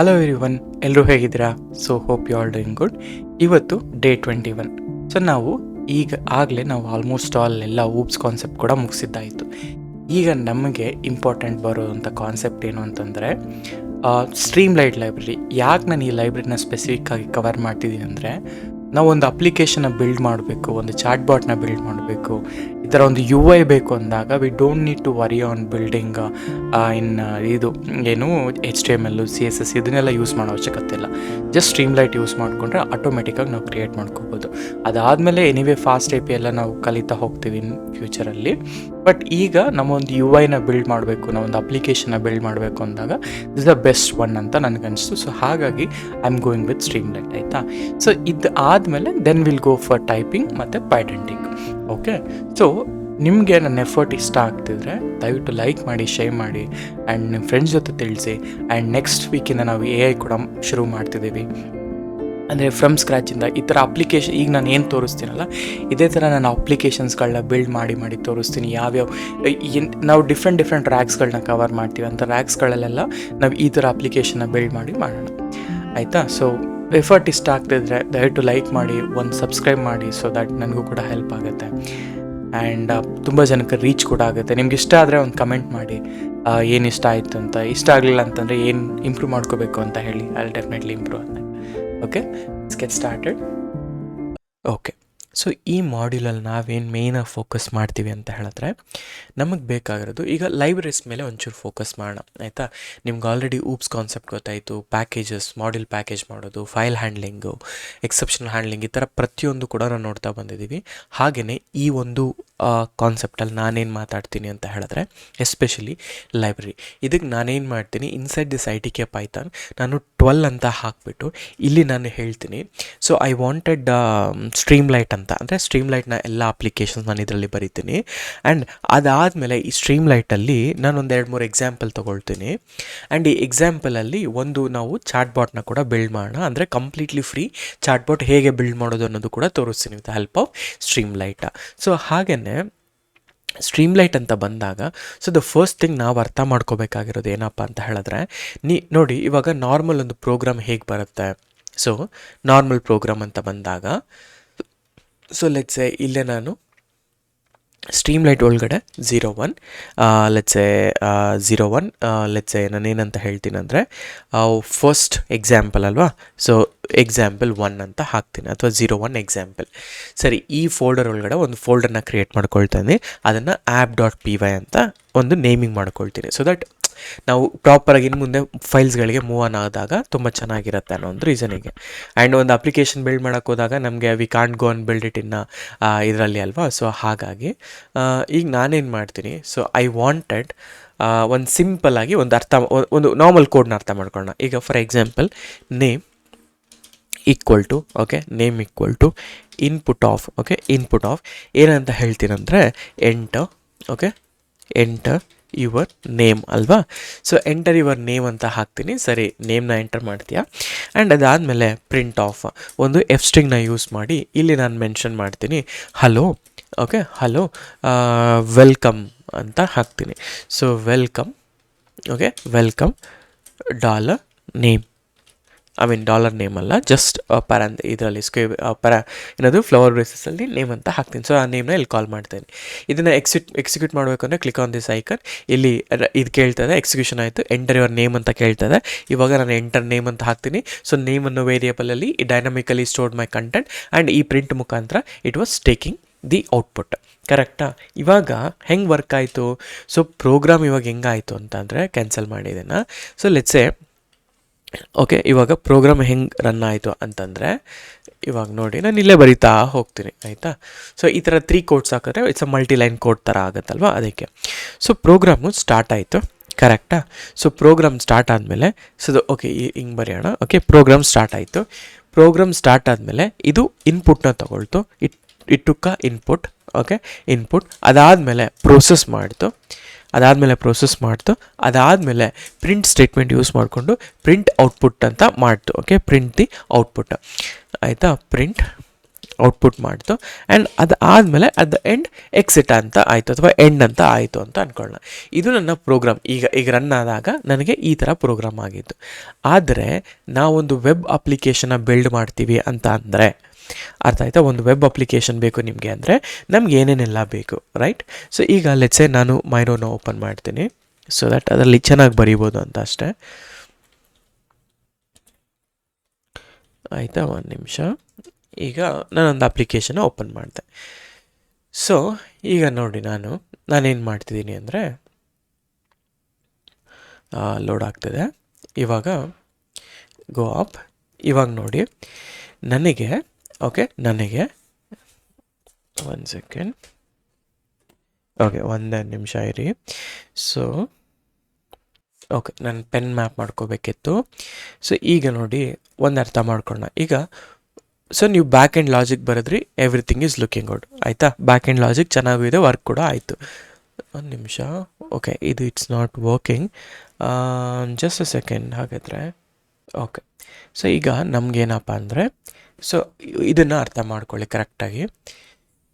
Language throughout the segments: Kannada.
ಹಲೋ ಎವ್ರಿವನ್, ಎಲ್ಲರೂ ಹೇಗಿದ್ದೀರಾ? So hope you all doing good. ಇವತ್ತು ಡೇ 21. ಸೊ ನಾವು ಆಗಲೇ ನಾವು ಆಲ್ಮೋಸ್ಟ್ ಎಲ್ಲ ಊಪ್ಸ್ ಕಾನ್ಸೆಪ್ಟ್ ಕೂಡ ಮುಗಿಸಿದ್ದಾಯಿತು. ಈಗ ನಮಗೆ ಇಂಪಾರ್ಟೆಂಟ್ ಬರೋವಂಥ ಕಾನ್ಸೆಪ್ಟ್ ಏನು ಅಂತಂದರೆ ಸ್ಟ್ರೀಮ್ ಲೈಟ್ ಲೈಬ್ರರಿ. ಯಾಕೆ ನಾನು ಈ ಲೈಬ್ರರಿನ ಸ್ಪೆಸಿಫಿಕ್ಕಾಗಿ ಕವರ್ ಮಾಡ್ತಿದ್ದೀನಿ ಅಂದರೆ, ನಾವು ಒಂದು ಅಪ್ಲಿಕೇಶನ್ನ ಬಿಲ್ಡ್ ಮಾಡಬೇಕು, ಒಂದು ಚಾಟ್ ಬಾಟ್ನ ಬಿಲ್ಡ್ ಮಾಡಬೇಕು, ಈ ಥರ ಒಂದು UI ಬೇಕು ಅಂದಾಗ we don't need to worry on building ಇದು ಏನು HTML, CSS ಇದನ್ನೆಲ್ಲ ಯೂಸ್ ಮಾಡೋ ಅವಶ್ಯಕತೆ ಇಲ್ಲ. ಜಸ್ಟ್ ಸ್ಟ್ರೀಮ್ ಲೈಟ್ ಯೂಸ್ ಮಾಡಿಕೊಂಡ್ರೆ ಆಟೋಮೆಟಿಕ್ಕಾಗಿ ನಾವು ಕ್ರಿಯೇಟ್ ಮಾಡ್ಕೋಬೋದು. ಅದಾದಮೇಲೆ ಎನಿವೇ ಫಾಸ್ಟ್ API ಎಲ್ಲ ನಾವು ಕಲಿತಾ ಹೋಗ್ತೀವಿ ಇನ್ ಫ್ಯೂಚರಲ್ಲಿ. ಬಟ್ ಈಗ ನಮ್ಮೊಂದು UI ಬಿಲ್ಡ್ ಮಾಡಬೇಕು, ನಾವೊಂದು ಅಪ್ಲಿಕೇಶನ್ನ ಬಿಲ್ಡ್ ಮಾಡಬೇಕು ಅಂದಾಗ ದಿಸ್ ದ ಬೆಸ್ಟ್ ಒನ್ ಅಂತ ನನಗನ್ನಿಸ್ತು. ಸೊ ಹಾಗಾಗಿ I am going with Streamlit, ಆಯಿತಾ? ಸೊ ಇದು ಆದಮೇಲೆ then will go for typing ಮತ್ತು ಪೈಡೆಂಟಿಂಗ್. ಓಕೆ, ಸೊ ನಿಮಗೆ ನನ್ನ ಎಫರ್ಟ್ ಇಷ್ಟ ಆಗ್ತಿದ್ರೆ ದಯವಿಟ್ಟು ಲೈಕ್ ಮಾಡಿ, ಶೇರ್ ಮಾಡಿ, ಆ್ಯಂಡ್ ನಿಮ್ಮ ಫ್ರೆಂಡ್ಸ್ ಜೊತೆ ತಿಳಿಸಿ. ಆ್ಯಂಡ್ ನೆಕ್ಸ್ಟ್ ವೀಕಿಂದ ನಾವು AI ಕೂಡ ಶುರು ಮಾಡ್ತಿದ್ದೀವಿ. ಅಂದರೆ ಫ್ರಮ್ ಸ್ಕ್ರ್ಯಾಚಿಂದ ಈ ಥರ ಅಪ್ಲಿಕೇಶನ್ ಈಗ ನಾನು ಏನು ತೋರಿಸ್ತೀನಲ್ಲ, ಇದೇ ಥರ ನಾನು ಅಪ್ಲಿಕೇಶನ್ಸ್ಗಳನ್ನ ಬಿಲ್ಡ್ ಮಾಡಿ ತೋರಿಸ್ತೀನಿ. ನಾವು ಡಿಫ್ರೆಂಟ್ ರ್ಯಾಕ್ಸ್ಗಳನ್ನ ಕವರ್ ಮಾಡ್ತೀವಿ. ಅಂಥ ರ್ಯಾಕ್ಸ್ಗಳಲ್ಲೆಲ್ಲ ನಾವು ಈ ಥರ ಅಪ್ಲಿಕೇಶನ್ನ ಬಿಲ್ಡ್ ಮಾಡೋಣ, ಆಯಿತಾ? ಸೊ ಎಫರ್ಟ್ ಇಷ್ಟ ಆಗ್ತಿದ್ರೆ ದಯವಿಟ್ಟು ಲೈಕ್ ಮಾಡಿ, ಒಂದು ಸಬ್ಸ್ಕ್ರೈಬ್ ಮಾಡಿ, ಸೊ ದ್ಯಾಟ್ ನನಗೂ ಕೂಡ ಹೆಲ್ಪ್ ಆಗುತ್ತೆ. ಆ್ಯಂಡ್ ತುಂಬ ಜನಕ್ಕೆ ರೀಚ್ ಕೂಡ ಆಗುತ್ತೆ. ನಿಮ್ಗೆ ಇಷ್ಟ ಆದರೆ ಒಂದು ಕಮೆಂಟ್ ಮಾಡಿ, ಏನು ಇಷ್ಟ ಆಯಿತು ಅಂತ. ಇಷ್ಟ ಆಗಲಿಲ್ಲ ಅಂತಂದರೆ ಏನು ಇಂಪ್ರೂವ್ ಮಾಡ್ಕೋಬೇಕು ಅಂತ ಹೇಳಿ, ಐ ವಿಲ್ ಡೆಫಿನೆಟ್ಲಿ ಇಂಪ್ರೂವ್ ಅಂತ. Okay, let's get started. Okay, so ಈ ಮಾಡ್ಯೂಲಲ್ಲಿ ನಾವೇನು ಮೇಯ್ನಾಗಿ ಫೋಕಸ್ ಮಾಡ್ತೀವಿ ಅಂತ ಹೇಳಿದ್ರೆ, ನಮಗೆ ಬೇಕಾಗಿರೋದು ಈಗ ಲೈಬ್ರರೀಸ್ ಮೇಲೆ ಒಂಚೂರು ಫೋಕಸ್ ಮಾಡೋಣ, ಆಯಿತಾ? ನಿಮ್ಗೆ ಆಲ್ರೆಡಿ ಊಪ್ಸ್ ಕಾನ್ಸೆಪ್ಟ್ ಗೊತ್ತಾಯಿತು, ಪ್ಯಾಕೇಜಸ್, ಮಾಡ್ಯೂಲ್ ಪ್ಯಾಕೇಜ್ ಮಾಡೋದು, ಫೈಲ್ ಹ್ಯಾಂಡ್ಲಿಂಗು, ಎಕ್ಸೆಪ್ಷನಲ್ ಹ್ಯಾಂಡ್ಲಿಂಗ್, ಈ ಥರ ಪ್ರತಿಯೊಂದು ಕೂಡ ನಾವು ನೋಡ್ತಾ ಬಂದಿದ್ದೀವಿ. ಹಾಗೆಯೇ ಈ ಒಂದು ಕಾನ್ಸೆಪ್ಟಲ್ಲಿ ನಾನೇನು ಮಾತಾಡ್ತೀನಿ ಅಂತ ಹೇಳಿದ್ರೆ, ಎಸ್ಪೆಷಲಿ ಲೈಬ್ರರಿ, ಇದಕ್ಕೆ ನಾನೇನು ಮಾಡ್ತೀನಿ, ಇನ್ಸೈಡ್ ದಿಸ್ ITK ಪೈಥಾನ್ ನಾನು 12 ಅಂತ ಹಾಕಿಬಿಟ್ಟು ಇಲ್ಲಿ ನಾನು ಹೇಳ್ತೀನಿ. So I wanted stream light ಅಂತ, ಅಂದರೆ ಸ್ಟ್ರೀಮ್ ಲೈಟ್ನ ಎಲ್ಲ ಅಪ್ಲಿಕೇಶನ್ಸ್ ನಾನು ಇದರಲ್ಲಿ ಬರೀತೀನಿ. ಆ್ಯಂಡ್ ಅದಾದಮೇಲೆ ಈ ಸ್ಟ್ರೀಮ್ ಲೈಟಲ್ಲಿ ನಾನು ಒಂದು 2-3 ಎಕ್ಸಾಂಪಲ್ ತೊಗೊಳ್ತೀನಿ. ಆ್ಯಂಡ್ ಈ ಎಕ್ಸಾಂಪಲಲ್ಲಿ ಒಂದು ನಾವು ಚಾಟ್ ಬಾಟ್ನ ಕೂಡ ಬಿಲ್ಡ್ ಮಾಡೋಣ, ಅಂದರೆ ಕಂಪ್ಲೀಟ್ಲಿ ಫ್ರೀ ಚಾಟ್ ಬಾಟ್ ಹೇಗೆ ಬಿಲ್ಡ್ ಮಾಡೋದು ಅನ್ನೋದು ಕೂಡ ತೋರಿಸ್ತೀನಿ with help of stream light. So ಹಾಗೆಯೇ ಸ್ಟ್ರೀಮ್ ಲೈಟ್ ಅಂತ ಬಂದಾಗ, ಸೊ ದ ಫಸ್ಟ್ ಥಿಂಗ್ ನಾವು ಅರ್ಥ ಮಾಡ್ಕೋಬೇಕಾಗಿರೋದು ಏನಪ್ಪ ಅಂತ ಹೇಳಿದ್ರೆ, ನೋಡಿ ಇವಾಗ ನಾರ್ಮಲ್ ಒಂದು ಪ್ರೋಗ್ರಾಮ್ ಹೇಗೆ ಬರುತ್ತೆ. ಸೊ ನಾರ್ಮಲ್ ಪ್ರೋಗ್ರಾಮ್ ಅಂತ ಬಂದಾಗ, ಸೊ ಲೆಟ್ಸೆ ಇಲ್ಲೇ ನಾನು ಸ್ಟ್ರೀಮ್ ಲೈಟ್ ಒಳಗಡೆ 01 ಲೆಟ್ಸೆ 01 ಲೆಟ್ಸೆ ನಾನೇನಂತ ಹೇಳ್ತೀನಿ ಅಂದರೆ ಫಸ್ಟ್ ಎಕ್ಸಾಂಪಲ್ ಅಲ್ವಾ. ಸೊ ಎಕ್ಸಾಂಪಲ್ 1 ಅಂತ ಹಾಕ್ತೀನಿ, ಅಥವಾ 01 ಎಕ್ಸಾಂಪಲ್. ಸರಿ, ಈ ಫೋಲ್ಡರ್ ಒಳಗಡೆ ಒಂದು ಫೋಲ್ಡರ್ನ ಕ್ರಿಯೇಟ್ ಮಾಡ್ಕೊಳ್ತೀನಿ. ಅದನ್ನು app.py ಅಂತ ಒಂದು ನೇಮಿಂಗ್ ಮಾಡ್ಕೊಳ್ತೀನಿ. ಸೊ ದಟ್ ನಾವು ಪ್ರಾಪರಾಗಿ ಇನ್ನು ಮುಂದೆ ಫೈಲ್ಸ್ಗಳಿಗೆ ಮೂವ್ ಆನ್ ಆದಾಗ ತುಂಬ ಚೆನ್ನಾಗಿರುತ್ತೆ ಅನ್ನೋ ಒಂದು ರೀಸನಿಗೆ. ಆ್ಯಂಡ್ ಒಂದು ಅಪ್ಲಿಕೇಶನ್ ಬಿಲ್ಡ್ ಮಾಡೋಕ್ಕೆ ಹೋದಾಗ ನಮಗೆ we can't go an build it ಇನ್ನು ಇದರಲ್ಲಿ ಅಲ್ವಾ. ಸೊ ಹಾಗಾಗಿ ಈಗ ನಾನೇನು ಮಾಡ್ತೀನಿ, ಸೊ ಐ ವಾಂಟೆಡ್ ಒಂದು ಸಿಂಪಲ್ಲಾಗಿ ಒಂದು ನಾರ್ಮಲ್ ಕೋಡ್ನ ಅರ್ಥ ಮಾಡ್ಕೊಳ್ಳೋಣ. ಈಗ for example name equal to, okay, name equal to input of, okay, input of ಏನಂತ ಹೇಳ್ತೀನಂದರೆ enter, okay, enter your name ಅಲ್ವಾ. ಸೊ ಎಂಟರ್ ಯುವರ್ ನೇಮ್ ಅಂತ ಹಾಕ್ತೀನಿ. ಸರಿ, ನೇಮ್ನ ಎಂಟರ್ ಮಾಡ್ತೀಯಾ. ಆ್ಯಂಡ್ ಅದಾದಮೇಲೆ ಪ್ರಿಂಟ್ ಆಫ್ ಒಂದು ಸ್ಟ್ರಿಂಗ್ನ ಯೂಸ್ ಮಾಡಿ ಇಲ್ಲಿ ನಾನು ಮೆನ್ಷನ್ ಮಾಡ್ತೀನಿ ಹಲೋ, ಓಕೆ, ಹಲೋ ವೆಲ್ಕಮ್ ಅಂತ ಹಾಕ್ತೀನಿ. So welcome, okay, welcome dollar name, dollar name ಅಲ್ಲ, ಜಸ್ಟ್ ಇದರಲ್ಲಿ ಏನದು ಫ್ಲವರ್ ಬ್ರೇಸಸಲ್ಲಿ ನೇಮ್ ಅಂತ ಹಾಕ್ತೀನಿ. ಸೊ ಆ ನೇಮ್ನ ಇಲ್ಲಿ ಕಾಲ್ ಮಾಡ್ತೀನಿ. ಇದನ್ನು ಎಕ್ಸಿಕ್ಯೂಟ್ ಮಾಡಬೇಕು ಅಂದರೆ ಕ್ಲಿಕ್ ಆನ್ ದಿಸ್ ಐಕನ್. ಇಲ್ಲಿ ಇದು ಕೇಳ್ತದೆ, ಎಕ್ಸಿಕ್ಯೂಷನ್ ಆಯಿತು, ಎಂಟರ್ ಯುವರ್ ನೇಮ್ ಅಂತ ಕೇಳ್ತದೆ. ಇವಾಗ ನಾನು ಎಂಟರ್ ನೇಮ್ ಅಂತ ಹಾಕ್ತೀನಿ. ಸೊ ನೇಮ್ ಅನ್ನೋ ವೇರಿಯೇಬಲಲ್ಲಿ ಡೈನಮಿಕಲಿ ಸ್ಟೋರ್ಡ್ ಮೈ ಕಂಟೆಂಟ್ ಆ್ಯಂಡ್ ಈ ಪ್ರಿಂಟ್ ಮುಖಾಂತರ it was taking the output. ಕರೆಕ್ಟಾ? ಇವಾಗ ಹೆಂಗೆ ವರ್ಕ್ ಆಯಿತು? ಸೊ ಪ್ರೋಗ್ರಾಮ್ ಇವಾಗ ಹೆಂಗಾಯಿತು ಅಂತಂದರೆ, ಕ್ಯಾನ್ಸಲ್ ಮಾಡಿದ್ದೇನೆ. ಸೊ ಲೆಟ್ಸೆ, ಓಕೆ, ಇವಾಗ ಪ್ರೋಗ್ರಾಮ್ ಹೆಂಗೆ ರನ್ ಆಯಿತು ಅಂತಂದರೆ, ಇವಾಗ ನೋಡಿ ನಾನು ಇಲ್ಲೇ ಬರೀತಾ ಹೋಗ್ತೀನಿ, ಆಯಿತಾ? ಸೊ ಈ ಥರ 3 ಕೋಡ್ಸ್ ಹಾಕಿದ್ರೆ ಇಟ್ಸ್ ಅ ಮಲ್ಟಿಲೈನ್ ಕೋಡ್ ಥರ ಆಗುತ್ತಲ್ವ, ಅದಕ್ಕೆ. ಸೊ ಪ್ರೋಗ್ರಾಮು ಸ್ಟಾರ್ಟ್ ಆಯಿತು, ಕರೆಕ್ಟಾ? ಸೊ ಪ್ರೋಗ್ರಾಮ್ ಸ್ಟಾರ್ಟ್ ಆದಮೇಲೆ, ಸೊ ಓಕೆ ಹಿಂಗೆ ಬರೆಯೋಣ. ಓಕೆ, ಪ್ರೋಗ್ರಾಮ್ ಸ್ಟಾರ್ಟ್ ಆಯಿತು. ಪ್ರೋಗ್ರಾಮ್ ಸ್ಟಾರ್ಟ್ ಆದಮೇಲೆ ಇದು ಇನ್ಪುಟ್ನ ತೊಗೊಳ್ತು, ಇಟ್ಟುಕ್ಕ ಇನ್ಪುಟ್, ಓಕೆ, ಇನ್ಪುಟ್. ಅದಾದಮೇಲೆ ಪ್ರೋಸೆಸ್ ಅದಾದಮೇಲೆ ಪ್ರಿಂಟ್ ಸ್ಟೇಟ್ಮೆಂಟ್ ಯೂಸ್ ಮಾಡಿಕೊಂಡು ಪ್ರಿಂಟ್ ಔಟ್ಪುಟ್ ಅಂತ ಮಾಡ್ತು. ಓಕೆ, ಪ್ರಿಂಟ್ ದಿ ಔಟ್ಪುಟ್, ಆಯಿತಾ? ಪ್ರಿಂಟ್ ಔಟ್ಪುಟ್ ಮಾಡ್ತು. ಆ್ಯಂಡ್ ಅದು ಆದಮೇಲೆ ಅಟ್ ದ ಎಂಡ್ ಎಕ್ಸಿಟ್ ಅಂತ ಆಯಿತು ಅಥವಾ ಎಂಡ್ ಅಂತ ಆಯಿತು ಅಂತ ಅಂದ್ಕೊಳ್ಳೋಣ. ಇದು ನನ್ನ ಪ್ರೋಗ್ರಾಮ್. ಈಗ ರನ್ ಆದಾಗ ನನಗೆ ಈ ಥರ ಪ್ರೋಗ್ರಾಮ್ ಆಗಿತ್ತು. ಆದರೆ ನಾವೊಂದು ವೆಬ್ ಅಪ್ಲಿಕೇಶನ್ನ ಬಿಲ್ಡ್ ಮಾಡ್ತೀವಿ ಅಂತ ಅಂದರೆ, ಅರ್ಥ ಆಯಿತಾ? ಒಂದು ವೆಬ್ ಅಪ್ಲಿಕೇಶನ್ ಬೇಕು ನಿಮಗೆ ಅಂದರೆ ನಮ್ಗೆ ಏನೇನೆಲ್ಲ ಬೇಕು, ರೈಟ್? ಸೊ ಈಗ ಲೆಟ್ಸೆ ನಾನು ಮೈರೋನ ಓಪನ್ ಮಾಡ್ತೀನಿ, ಸೊ ದಟ್ ಅದರಲ್ಲಿ ಚೆನ್ನಾಗಿ ಬರೀಬೋದು ಅಂತ ಅಷ್ಟೇ. ಆಯಿತಾ, ಒಂದು ನಿಮಿಷ. ಈಗ ನಾನೊಂದು ಅಪ್ಲಿಕೇಶನ್ ಓಪನ್ ಮಾಡಿದೆ. ಸೊ ಈಗ ನೋಡಿ ನಾನೇನು ಮಾಡ್ತಿದ್ದೀನಿ ಅಂದರೆ, ಲೋಡ್ ಆಗ್ತಿದೆ ಇವಾಗ. Go up. ಇವಾಗ ನೋಡಿ ನನಗೆ ಒಂದು ಸೆಕೆಂಡ್, ಓಕೆ, ಒಂದೇ ನಿಮಿಷ ಇರಿ. ಸೊ ಓಕೆ, ನಾನು ಪೆನ್ ಮ್ಯಾಪ್ ಮಾಡ್ಕೋಬೇಕಿತ್ತು. ಸೊ ಈಗ ನೋಡಿ ಒಂದು ಅರ್ಥ ಮಾಡ್ಕೊಳ್ಳೋಣ. ಈಗ ಸೊ ನೀವು ಬ್ಯಾಕ್ ಆ್ಯಂಡ್ ಲಾಜಿಕ್ ಬರೆದ್ರಿ, ಎವ್ರಿಥಿಂಗ್ ಈಸ್ ಲುಕಿಂಗ್ ಗುಡ್, ಆಯಿತಾ? ಬ್ಯಾಕ್ ಆ್ಯಂಡ್ ಲಾಜಿಕ್ ಚೆನ್ನಾಗೂ ಇದೆ, ವರ್ಕ್ ಕೂಡ ಆಯಿತು. ಒಂದು ನಿಮಿಷ. ಓಕೆ, ಇದು it's not working. Just a second. ಹಾಗಾದರೆ ಓಕೆ, ಸೊ ಈಗ ನಮಗೇನಪ್ಪ ಅಂದರೆ, ಸೊ ಇದನ್ನು ಅರ್ಥ ಮಾಡ್ಕೊಳ್ಳಿ ಕರೆಕ್ಟಾಗಿ.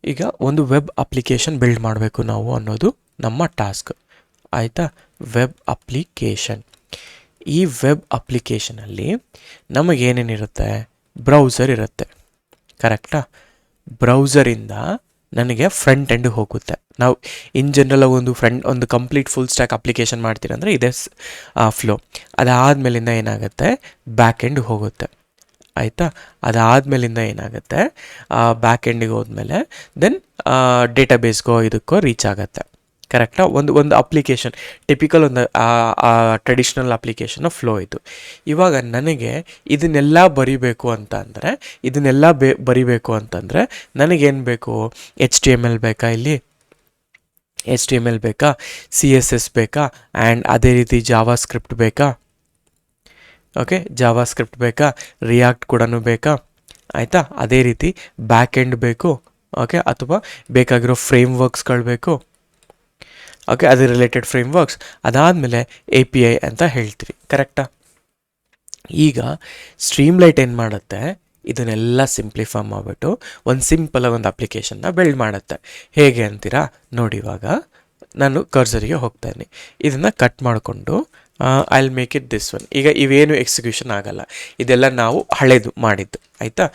ಈಗ ಒಂದು ವೆಬ್ ಅಪ್ಲಿಕೇಶನ್ ಬಿಲ್ಡ್ ಮಾಡಬೇಕು ನಾವು ಅನ್ನೋದು ನಮ್ಮ ಟಾಸ್ಕ್, ಆಯಿತಾ? Web application. ಈ ವೆಬ್ ಅಪ್ಲಿಕೇಶನಲ್ಲಿ ನಮಗೇನೇನಿರುತ್ತೆ? ಬ್ರೌಸರ್ ಇರುತ್ತೆ, ಕರೆಕ್ಟಾ? ಬ್ರೌಸರಿಂದ ನನಗೆ ಫ್ರಂಟ್ ಎಂಡ್ ಹೋಗುತ್ತೆ. ನಾವು ಇನ್ ಜನರಲ್ ಒಂದು ಕಂಪ್ಲೀಟ್ ಫುಲ್ ಸ್ಟ್ಯಾಕ್ ಅಪ್ಲಿಕೇಶನ್ ಮಾಡ್ತೀರಂದರೆ ಇದೇ ಫ್ಲೋ. ಅದಾದಮೇಲಿಂದ ಏನಾಗುತ್ತೆ? ಬ್ಯಾಕ್ ಎಂಡ್ ಹೋಗುತ್ತೆ, ಆಯಿತಾ? ಅದಾದಮೇಲಿಂದ ಏನಾಗುತ್ತೆ? ಬ್ಯಾಕ್ ಎಂಡಿಗೆ ಹೋದ್ಮೇಲೆ ದೆನ್ ಡೇಟಾಬೇಸ್ಗೋ ಇದಕ್ಕೋ ರೀಚ್ ಆಗುತ್ತೆ, ಕರೆಕ್ಟಾ? ಒಂದು ಅಪ್ಲಿಕೇಶನ್, ಟಿಪಿಕಲ್ ಒಂದು ಟ್ರೆಡಿಷ್ನಲ್ ಅಪ್ಲಿಕೇಶನ್ನ ಫ್ಲೋ ಇದು. ಇವಾಗ ನನಗೆ ಇದನ್ನೆಲ್ಲ ಬರಿಬೇಕು ಅಂತಂದರೆ ನನಗೇನು ಬೇಕು? HTML ಬೇಕಾ? ಇಲ್ಲಿ HTML ಬೇಕಾ? CSS ಬೇಕಾ? ಆ್ಯಂಡ್ ಅದೇ ರೀತಿ ಜಾವಾ ಸ್ಕ್ರಿಪ್ಟ್ ಬೇಕಾ? ಓಕೆ, ಜಾವಾ ಸ್ಕ್ರಿಪ್ಟ್ ಬೇಕಾ? ರಿಯಾಕ್ಟ್ ಕೂಡ ಬೇಕಾ? ಆಯಿತಾ? ಅದೇ ರೀತಿ ಬ್ಯಾಕ್ ಎಂಡ್ ಬೇಕು, ಓಕೆ, ಅಥವಾ ಬೇಕಾಗಿರೋ ಫ್ರೇಮ್ವರ್ಕ್ಸ್ಗಳು ಬೇಕು, ಓಕೆ, ಅದು ರಿಲೇಟೆಡ್ ಫ್ರೇಮ್ವರ್ಕ್ಸ್. ಅದಾದಮೇಲೆ API ಅಂತ ಹೇಳ್ತೀವಿ, ಕರೆಕ್ಟಾ? ಈಗ ಸ್ಟ್ರೀಮ್ಲೈಟ್ ಏನು ಮಾಡುತ್ತೆ? ಇದನ್ನೆಲ್ಲ ಸಿಂಪ್ಲಿಫೈ ಮಾಡಿಬಿಟ್ಟು ಒಂದು ಸಿಂಪಲಾಗಿ ಒಂದು ಅಪ್ಲಿಕೇಶನ್ನ ಬಿಲ್ಡ್ ಮಾಡುತ್ತೆ. ಹೇಗೆ ಅಂತೀರಾ? ನೋಡಿ, ಇವಾಗ ನಾನು ಕರ್ಸರಿಗೆ ಹೋಗ್ತಾಯಿದ್ದೀನಿ. ಇದನ್ನು ಕಟ್ ಮಾಡಿಕೊಂಡು I will make it this one. ಈಗ ಇವೇನು ಎಕ್ಸಿಕ್ಯೂಷನ್ ಆಗಲ್ಲ, ಇದೆಲ್ಲ ನಾವು ಹಳೇದು ಮಾಡಿದ್ದು, ಆಯಿತಾ?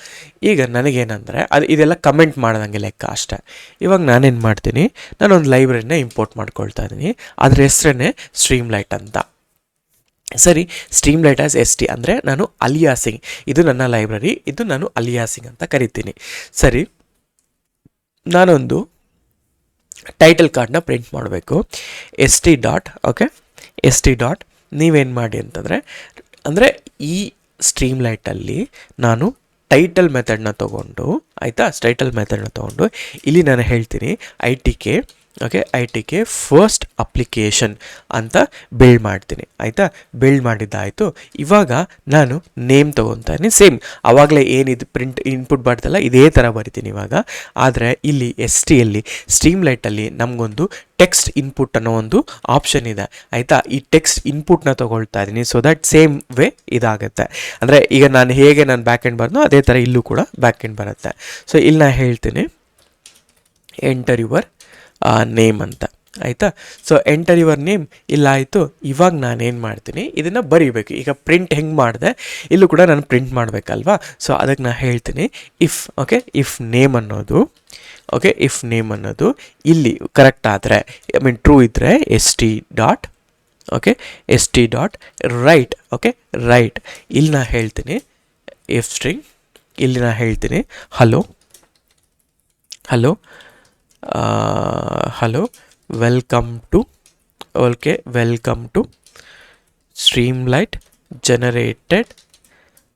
ಈಗ ನನಗೇನಂದರೆ ಇದೆಲ್ಲ ಕಮೆಂಟ್ ಮಾಡ್ದಂಗೆ ಲೆಕ್ಕ ಅಷ್ಟೇ. ಇವಾಗ ನಾನೇನು ಮಾಡ್ತೀನಿ? ನಾನೊಂದು ಲೈಬ್ರರಿನ ಇಂಪೋರ್ಟ್ ಮಾಡ್ಕೊಳ್ತಾ ಇದ್ದೀನಿ. ಅದ್ರ ಹೆಸರೇ ಸ್ಟ್ರೀಮ್ಲೈಟ್ ಅಂತ. ಸರಿ, ಸ್ಟ್ರೀಮ್ಲೈಟ್ ಆಸ್ ST ಅಂದರೆ ನಾನು ಅಲಿಯಾಸಿಂಗ್, ಇದು ನನ್ನ ಲೈಬ್ರರಿ, ಇದು ನಾನು ಅಲಿಯಾಸಿಂಗ್ ಅಂತ ಕರಿತೀನಿ. ಸರಿ, ನಾನೊಂದು ಟೈಟಲ್ ಕಾರ್ಡ್ನ ಪ್ರಿಂಟ್ ಮಾಡಬೇಕು. ST dot, okay, ST dot ನೀವೇನು ಮಾಡಿ ಅಂದರೆ ಈ ಸ್ಟ್ರೀಮ್ಲೈಟಲ್ಲಿ ನಾನು ಟೈಟಲ್ ಮೆಥಡ್ನ ತೊಗೊಂಡು, ಆಯಿತಾ? ಟೈಟಲ್ ಮೆಥಡ್ನ ತೊಗೊಂಡು ಇಲ್ಲಿ ನಾನು ಹೇಳ್ತೀನಿ ITK ಫಸ್ಟ್ ಅಪ್ಲಿಕೇಶನ್ ಅಂತ ಬಿಲ್ಡ್ ಮಾಡ್ತೀನಿ, ಆಯಿತಾ? ಬಿಲ್ಡ್ ಮಾಡಿದ್ದಾಯಿತು. ಇವಾಗ ನಾನು ನೇಮ್ ತೊಗೊತಾನೆ, ಸೇಮ್ ಆವಾಗಲೇ ಏನಿದು ಪ್ರಿಂಟ್ ಇನ್ಪುಟ್ ಬರ್ತಲ್ಲ ಇದೇ ಥರ ಬರಿತೀನಿ ಇವಾಗ. ಆದರೆ ಇಲ್ಲಿ STಯಲ್ಲಿ ಸ್ಟ್ರೀಮ್ಲೈಟಲ್ಲಿ ನಮಗೊಂದು ಟೆಕ್ಸ್ಟ್ ಇನ್ಪುಟ್ ಅನ್ನೋ ಒಂದು ಆಪ್ಷನ್ ಇದೆ, ಆಯಿತಾ? ಈ ಟೆಕ್ಸ್ಟ್ ಇನ್ಪುಟ್ನ ತೊಗೊಳ್ತಾ ಇದ್ದೀನಿ, ಸೊ ದಟ್ ಸೇಮ್ ವೇ ಇದಾಗುತ್ತೆ. ಅಂದರೆ ಈಗ ನಾನು ಬ್ಯಾಕ್ ಎಂಡ್ ಬರ್ದು ಅದೇ ಥರ ಇಲ್ಲೂ ಕೂಡ ಬ್ಯಾಕ್ ಎಂಡ್ ಬರುತ್ತೆ. ಸೊ ಇಲ್ಲಿ ನಾನು ಹೇಳ್ತೀನಿ ಎಂಟರ್ ಯುವರ್ ನೇಮ್ ಅಂತ, ಆಯಿತಾ? ಸೊ ಎಂಟರ್ ಯುವರ್ ನೇಮ್ ಇಲ್ಲ ಆಯಿತು. ಇವಾಗ ನಾನೇನು ಮಾಡ್ತೀನಿ? ಇದನ್ನು ಬರೀಬೇಕು. ಈಗ ಪ್ರಿಂಟ್ ಹೆಂಗೆ ಮಾಡಿದೆ ಇಲ್ಲೂ ಕೂಡ ನಾನು ಪ್ರಿಂಟ್ ಮಾಡಬೇಕಲ್ವಾ? ಸೊ ಅದಕ್ಕೆ ನಾನು ಹೇಳ್ತೀನಿ ಇಫ್ ನೇಮ್ ಅನ್ನೋದು ಇಲ್ಲಿ ಕರೆಕ್ಟ್ ಆದರೆ, ಟ್ರೂ ಇದ್ದರೆ ST ಡಾಟ್ ರೈಟ್. ಇಲ್ಲಿ ನಾನು ಹೇಳ್ತೀನಿ F ಸ್ಟ್ರಿಂಗ್, ಇಲ್ಲಿ ನಾನು ಹೇಳ್ತೀನಿ hello welcome to Streamlit generated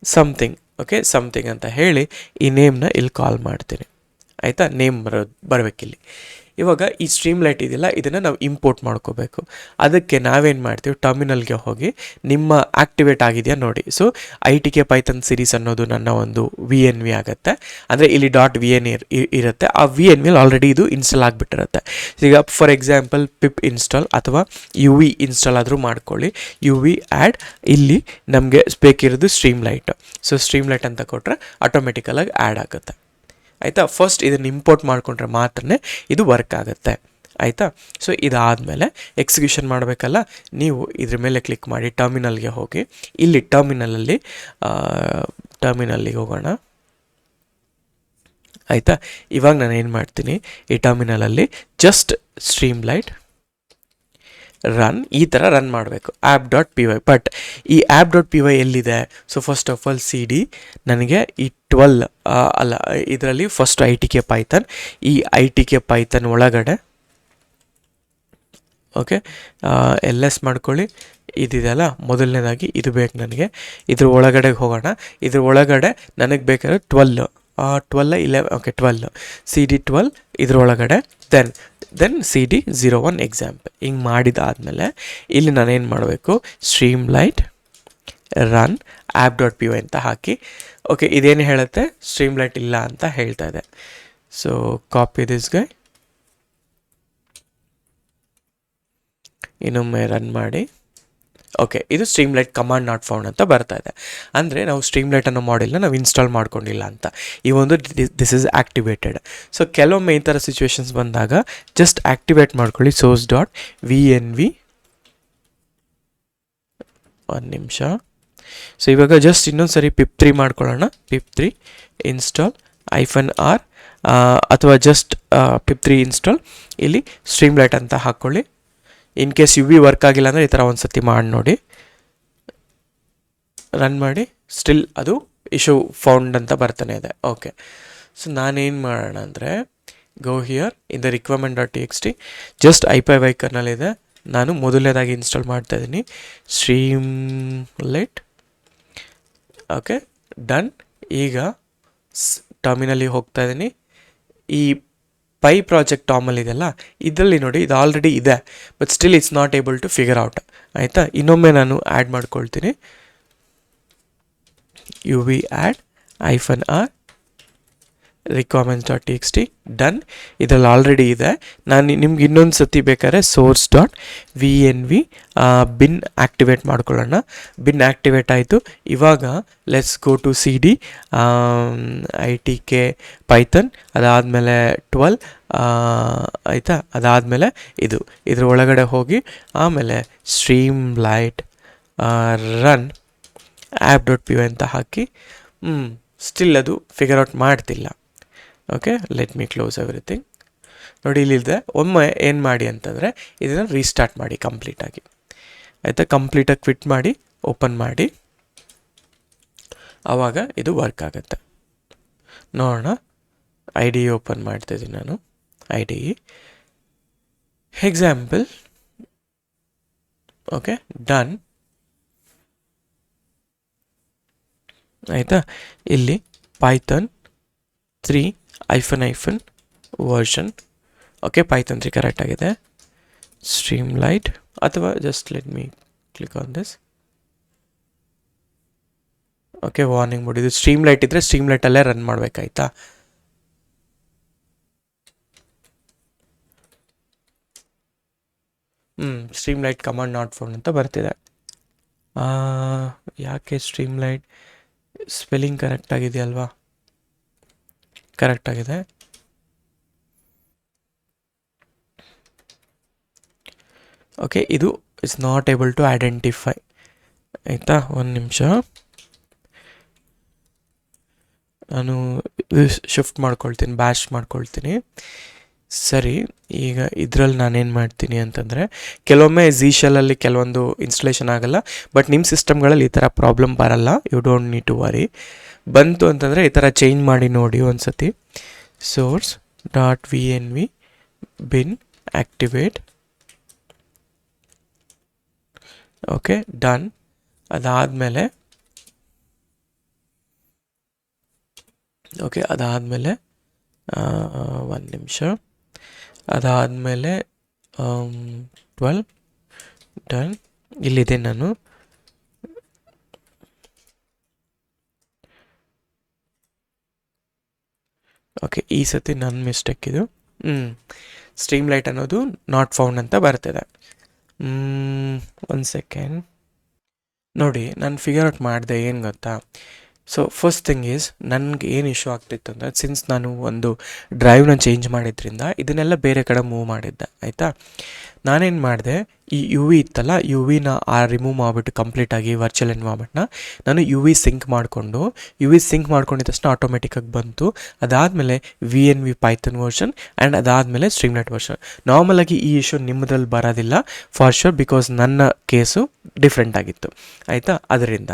something ಅಂತ ಹೇಳಿ ಈ ನೇಮ್ನ ಇಲ್ಲಿ ಕಾಲ್ ಮಾಡ್ತೀನಿ, ಆಯಿತಾ? ನೇಮ್ ಬರಬೇಕಿಲ್ಲಿ. ಇವಾಗ ಈ ಸ್ಟ್ರೀಮ್ಲೈಟ್ ಇದೆಯಲ್ಲ, ಇದನ್ನು ನಾವು ಇಂಪೋರ್ಟ್ ಮಾಡ್ಕೋಬೇಕು. ಅದಕ್ಕೆ ನಾವೇನು ಮಾಡ್ತೀವಿ? ಟರ್ಮಿನಲ್ಗೆ ಹೋಗಿ ನಿಮ್ಮ ಆ್ಯಕ್ಟಿವೇಟ್ ಆಗಿದೆಯಾ ನೋಡಿ. ಸೊ ITK ಪೈಥಾನ್ ಸೀರೀಸ್ ಅನ್ನೋದು ನನ್ನ ಒಂದು VNV ಆಗುತ್ತೆ. ಅಂದರೆ ಇಲ್ಲಿ .vn ಇರುತ್ತೆ. ಆ VNV ಆಲ್ರೆಡಿ ಇದು ಇನ್ಸ್ಟಾಲ್ ಆಗಿಬಿಟ್ಟಿರುತ್ತೆ. ಈಗ ಫಾರ್ ಎಕ್ಸಾಂಪಲ್ ಪಿಪ್ ಇನ್ಸ್ಟಾಲ್ ಅಥವಾ UV ಇನ್ಸ್ಟಾಲ್ ಆದರೂ ಮಾಡ್ಕೊಳ್ಳಿ. UV ಆ್ಯಡ್ ಇಲ್ಲಿ ನಮಗೆ ಬೇಕಿರೋದು ಸ್ಟ್ರೀಮ್ಲೈಟ್. ಸೊ ಸ್ಟ್ರೀಮ್ಲೈಟ್ ಅಂತ ಕೊಟ್ಟರೆ ಆಟೋಮೆಟಿಕಲಾಗಿ ಆ್ಯಡ್ ಆಗುತ್ತೆ, ಆಯಿತಾ. ಫಸ್ಟ್ ಇದನ್ನು ಇಂಪೋರ್ಟ್ ಮಾಡಿಕೊಂಡ್ರೆ ಮಾತ್ರ ಇದು ವರ್ಕ್ ಆಗುತ್ತೆ, ಆಯಿತಾ. ಸೊ ಇದಾದಮೇಲೆ ಎಕ್ಸಿಕ್ಯೂಷನ್ ಮಾಡಬೇಕಲ್ಲ, ನೀವು ಇದ್ರ ಮೇಲೆ ಕ್ಲಿಕ್ ಮಾಡಿ ಟರ್ಮಿನಲ್ಗೆ ಹೋಗಿ, ಇಲ್ಲಿ ಟರ್ಮಿನಲ್ಲಿಗೆ ಹೋಗೋಣ, ಆಯಿತಾ. ಇವಾಗ ನಾನು ಏನು ಮಾಡ್ತೀನಿ, ಈ ಟರ್ಮಿನಲಲ್ಲಿ ಜಸ್ಟ್ ಸ್ಟ್ರೀಮ್ಲೈಟ್ ರನ್ ಈ ಥರ ರನ್ ಮಾಡಬೇಕು app.py. ಬಟ್ ಈ app.py ಎಲ್ಲಿದೆ? So first of all CD ನನಗೆ ಈ 12 ಅಲ್ಲ, ಇದರಲ್ಲಿ ಫಸ್ಟ್ ITK ಪೈಥನ್, ಈ ITK ಪೈಥನ್ ಒಳಗಡೆ ಓಕೆ LS ಮಾಡ್ಕೊಳ್ಳಿ. ಇದಿದೆಯಲ್ಲ ಮೊದಲನೇದಾಗಿ ಇದು ಬೇಕು ನನಗೆ. ಇದ್ರ ಒಳಗಡೆ ಹೋಗೋಣ. ಇದ್ರ ಒಳಗಡೆ ನನಗೆ ಬೇಕಾದ್ರೆ 12 11 ಓಕೆ 12 CD 12 ಇದ್ರೊಳಗಡೆ ದೆನ್ CD 01 ಎಕ್ಸಾಂಪಲ್. ಹಿಂಗೆ ಮಾಡಿದಾದಮೇಲೆ ಇಲ್ಲಿ ನಾನೇನು ಮಾಡಬೇಕು, ಸ್ಟ್ರೀಮ್ಲೈಟ್ ರನ್ app.py ಅಂತ ಹಾಕಿ. ಓಕೆ ಇದೇನು ಹೇಳುತ್ತೆ, ಸ್ಟ್ರೀಮ್ಲೈಟ್ ಇಲ್ಲ ಅಂತ ಹೇಳ್ತಾ ಇದೆ. ಸೊ ಕಾಪಿ ದಿಸ್ ಗೈ, ಇನ್ನೊಮ್ಮೆ ರನ್ ಮಾಡಿ. ಓಕೆ ಇದು ಸ್ಟ್ರೀಮ್ಲೈಟ್ ಕಮಾಂಡ್ ನಾಟ್ ಫೌಂಡ್ ಅಂತ ಬರ್ತಾ ಇದೆ. ಅಂದರೆ ನಾವು ಸ್ಟ್ರೀಮ್ಲೈಟ್ ಅನ್ನೋ ಮಾಡೆಲ್ನ ನಾವು ಇನ್ಸ್ಟಾಲ್ ಮಾಡ್ಕೊಂಡಿಲ್ಲ ಅಂತ. ಈ ಒಂದು ದಿಸ್ ಇಸ್ ಆ್ಯಕ್ಟಿವೇಟೆಡ್. ಸೊ ಕೆಲವೊಮ್ಮೆ ಈ ಥರ ಸಿಚುವೇಶನ್ಸ್ ಬಂದಾಗ ಜಸ್ಟ್ ಆ್ಯಕ್ಟಿವೇಟ್ ಮಾಡ್ಕೊಳ್ಳಿ source.vnv. ಒಂದು ನಿಮಿಷ. ಸೊ ಇವಾಗ ಜಸ್ಟ್ ಇನ್ನೊಂದು ಸರಿ pip3 ಮಾಡ್ಕೊಳ್ಳೋಣ. pip3 ಇನ್ಸ್ಟಾಲ್ -r ಅಥವಾ ಜಸ್ಟ್ pip3 ಇನ್ಸ್ಟಾಲ್, ಇಲ್ಲಿ ಸ್ಟ್ರೀಮ್ಲೈಟ್ ಅಂತ ಹಾಕ್ಕೊಳ್ಳಿ. ಇನ್ ಕೇಸ್ UV ವರ್ಕ್ ಆಗಿಲ್ಲ ಅಂದರೆ ಈ ಥರ ಒಂದು ಸತಿ ಮಾಡಿ ನೋಡಿ, ರನ್ ಮಾಡಿ. ಸ್ಟಿಲ್ ಅದು ಇಶ್ಯೂ ಫೌಂಡ್ ಅಂತ ಬರ್ತಾನೆ ಇದೆ. ಓಕೆ ಸೊ ನಾನೇನು ಮಾಡೋಣ ಅಂದರೆ, ಗೋ here in the requirement.txt, just IPy ಕರ್ನಲ್ಲಿದೆ, ನಾನು ಮೊದಲನೇದಾಗಿ ಇನ್ಸ್ಟಾಲ್ ಮಾಡ್ತಾ ಇದ್ದೀನಿ ಸ್ಟ್ರೀಮ್ಲೈಟ್. Okay done. ಈಗ ಟರ್ಮಿನಲ್ಲಿ ಹೋಗ್ತಾ ಇದ್ದೀನಿ. ಈ ಪೈ ಪ್ರಾಜೆಕ್ಟ್ ಟಾಮಲ್ಲಿ ಇದೆಲ್ಲ, ಇದರಲ್ಲಿ ನೋಡಿ ಇದು ಆಲ್ರೆಡಿ ಇದೆ, but still it's not able to figure out, ಆಯಿತಾ. ಇನ್ನೊಮ್ಮೆ ನಾನು ಆ್ಯಡ್ ಮಾಡ್ಕೊಳ್ತೀನಿ, UV add -r requirements.txt done. ಇದರಲ್ಲಿ ಆಲ್ರೆಡಿ ಇದೆ. ನಾನು ನಿಮ್ಗೆ ಇನ್ನೊಂದು ಸತಿ ಬೇಕಾದ್ರೆ source.vnv ಬಿನ್ ಆ್ಯಕ್ಟಿವೇಟ್ ಮಾಡ್ಕೊಳ್ಳೋಣ. ಬಿನ್ ಆ್ಯಕ್ಟಿವೇಟ್ ಆಯಿತು. ಇವಾಗ let's go to CD ITK Python, ಅದಾದಮೇಲೆ 12 ಆಯಿತಾ. ಅದಾದಮೇಲೆ ಇದ್ರ ಒಳಗಡೆ ಹೋಗಿ ಆಮೇಲೆ ಸ್ಟ್ರೀಮ್ಲೈಟ್ ರನ್ app.py ಅಂತ ಹಾಕಿ. ಸ್ಟಿಲ್ ಅದು ಫಿಗರ್ ಔಟ್ ಮಾಡ್ತಿಲ್ಲ. Okay let me close everything. ನೋಡಿ ಇಲ್ಲಿದೆ. ಒಮ್ಮೆ ಏನು ಮಾಡಿ ಅಂತಂದರೆ ಇದನ್ನು ರೀಸ್ಟಾರ್ಟ್ ಮಾಡಿ ಕಂಪ್ಲೀಟಾಗಿ, ಆಯಿತಾ. ಕಂಪ್ಲೀಟಾಗಿ ಕ್ವಿಟ್ ಮಾಡಿ ಓಪನ್ ಮಾಡಿ, ಆವಾಗ ಇದು ವರ್ಕ್ ಆಗುತ್ತೆ. ನೋಡೋಣ. IDE ಓಪನ್ ಮಾಡ್ತಿದ್ದೀನಿ ನಾನು. IDE example. ಓಕೆ ಡನ್, ಆಯಿತಾ. ಇಲ್ಲಿ Python 3 -hyphen version. Okay Python 3 correct ಆಗಿದೆ. ಸ್ಟ್ರೀಮ್ಲೈಟ್ ಅಥವಾ just let me click on this. Okay warning board. ಇದು ಸ್ಟ್ರೀಮ್ಲೈಟ್ ಇದ್ದರೆ ಸ್ಟ್ರೀಮ್ಲೈಟಲ್ಲೇ ರನ್ ಮಾಡಬೇಕಾಯ್ತಾ. ಸ್ಟ್ರೀಮ್ಲೈಟ್ ಕಮಾಂಡ್ ನಾಟ್ ಫೌಂಡ್ ಅಂತ ಬರ್ತಿದೆ. ಯಾಕೆ ಸ್ಟ್ರೀಮ್ಲೈಟ್ ಸ್ಪೆಲ್ಲಿಂಗ್ ಕರೆಕ್ಟ್ ಆಗಿದೆಯಲ್ವಾ? ಕರೆಕ್ಟ್ ಆಗಿದೆ. ಓಕೆ ಇದು it's not able to identify, ಆಯಿತಾ. ಒಂದು ನಿಮಿಷ, ನಾನು ಶಿಫ್ಟ್ ಮಾಡ್ಕೊಳ್ತೀನಿ, ಬ್ಯಾಶ್ ಮಾಡ್ಕೊಳ್ತೀನಿ. ಸರಿ, ಈಗ ಇದರಲ್ಲಿ ನಾನೇನು ಮಾಡ್ತೀನಿ ಅಂತಂದರೆ, ಕೆಲವೊಮ್ಮೆ ಝೀಶೆಲ್ಲಲ್ಲಿ ಕೆಲವೊಂದು ಇನ್ಸ್ಟಾಲೇಷನ್ ಆಗೋಲ್ಲ, ಬಟ್ ನಿಮ್ಮ ಸಿಸ್ಟಮ್ಗಳಲ್ಲಿ ಈ ಥರ ಪ್ರಾಬ್ಲಮ್ ಬರಲ್ಲ. You don't need to worry. ಬಂತು ಅಂತಂದರೆ ಈ ಥರ ಚೇಂಜ್ ಮಾಡಿ ನೋಡಿ ಒಂದು ಸತಿ. source.vnv bin activate. Okay done. ಅದಾದಮೇಲೆ ಒಂದು ನಿಮಿಷ. ಅದಾದಮೇಲೆ 12 ಡನ್. ಇಲ್ಲಿದೆ ನಾನು. ಓಕೆ ಈ ಸತಿ ನನ್ನ ಮಿಸ್ಟೇಕ್ ಇದು. ಸ್ಟ್ರೀಮ್ಲೈಟ್ ಅನ್ನೋದು ನಾಟ್ ಫೌಂಡ್ ಅಂತ ಬರ್ತಿದೆ. ಒಂದು ಸೆಕೆಂಡ್ ನೋಡಿ, ನಾನು ಫಿಗರ್ ಔಟ್ ಮಾಡಿದೆ. ಏನು ಗೊತ್ತಾ, ಸೊ ಫಸ್ಟ್ ಥಿಂಗ್ ಈಸ್ ನನಗೆ ಏನು ಇಶ್ಯೂ ಆಗ್ತಿತ್ತು ಅಂದರೆ ಸಿನ್ಸ್ ನಾನು ಒಂದು ಡ್ರೈವ್ನ ಚೇಂಜ್ ಮಾಡಿದ್ರಿಂದ ಇದನ್ನೆಲ್ಲ ಬೇರೆ ಕಡೆ ಮೂವ್ ಮಾಡಿದ್ದೆ ಆಯಿತಾ. ನಾನೇನು ಮಾಡಿದೆ, ಈ ಯು ವಿ ಇತ್ತಲ್ಲ, ಯು ವಿನ ರಿಮೂವ್ ಮಾಡಿಬಿಟ್ಟು ಕಂಪ್ಲೀಟಾಗಿ ವರ್ಚುವಲ್ ಎನ್ವೈರ್ಮೆಂಟ್ನ ನಾನು ಯು ವಿ ಸಿಂಕ್ ಮಾಡ್ಕೊಂಡಿದ್ದ ತಕ್ಷಣ ಆಟೋಮೆಟಿಕ್ಕಾಗಿ ಬಂತು. ಅದಾದಮೇಲೆ ವಿ ಪೈಥನ್ ವರ್ಷನ್ ಆ್ಯಂಡ್ ಅದಾದಮೇಲೆ ಸ್ಟ್ರೀಮ್ಲೈಟ್ ವರ್ಷನ್. ನಾರ್ಮಲಾಗಿ ಈ ಇಶ್ಯೂ ನಿಮ್ಮದ್ರಲ್ಲಿ ಬರೋದಿಲ್ಲ ಫಾರ್ ಶೋರ್, ಬಿಕಾಸ್ ನನ್ನ ಕೇಸು ಡಿಫ್ರೆಂಟ್ ಆಗಿತ್ತು ಆಯಿತಾ. ಅದರಿಂದ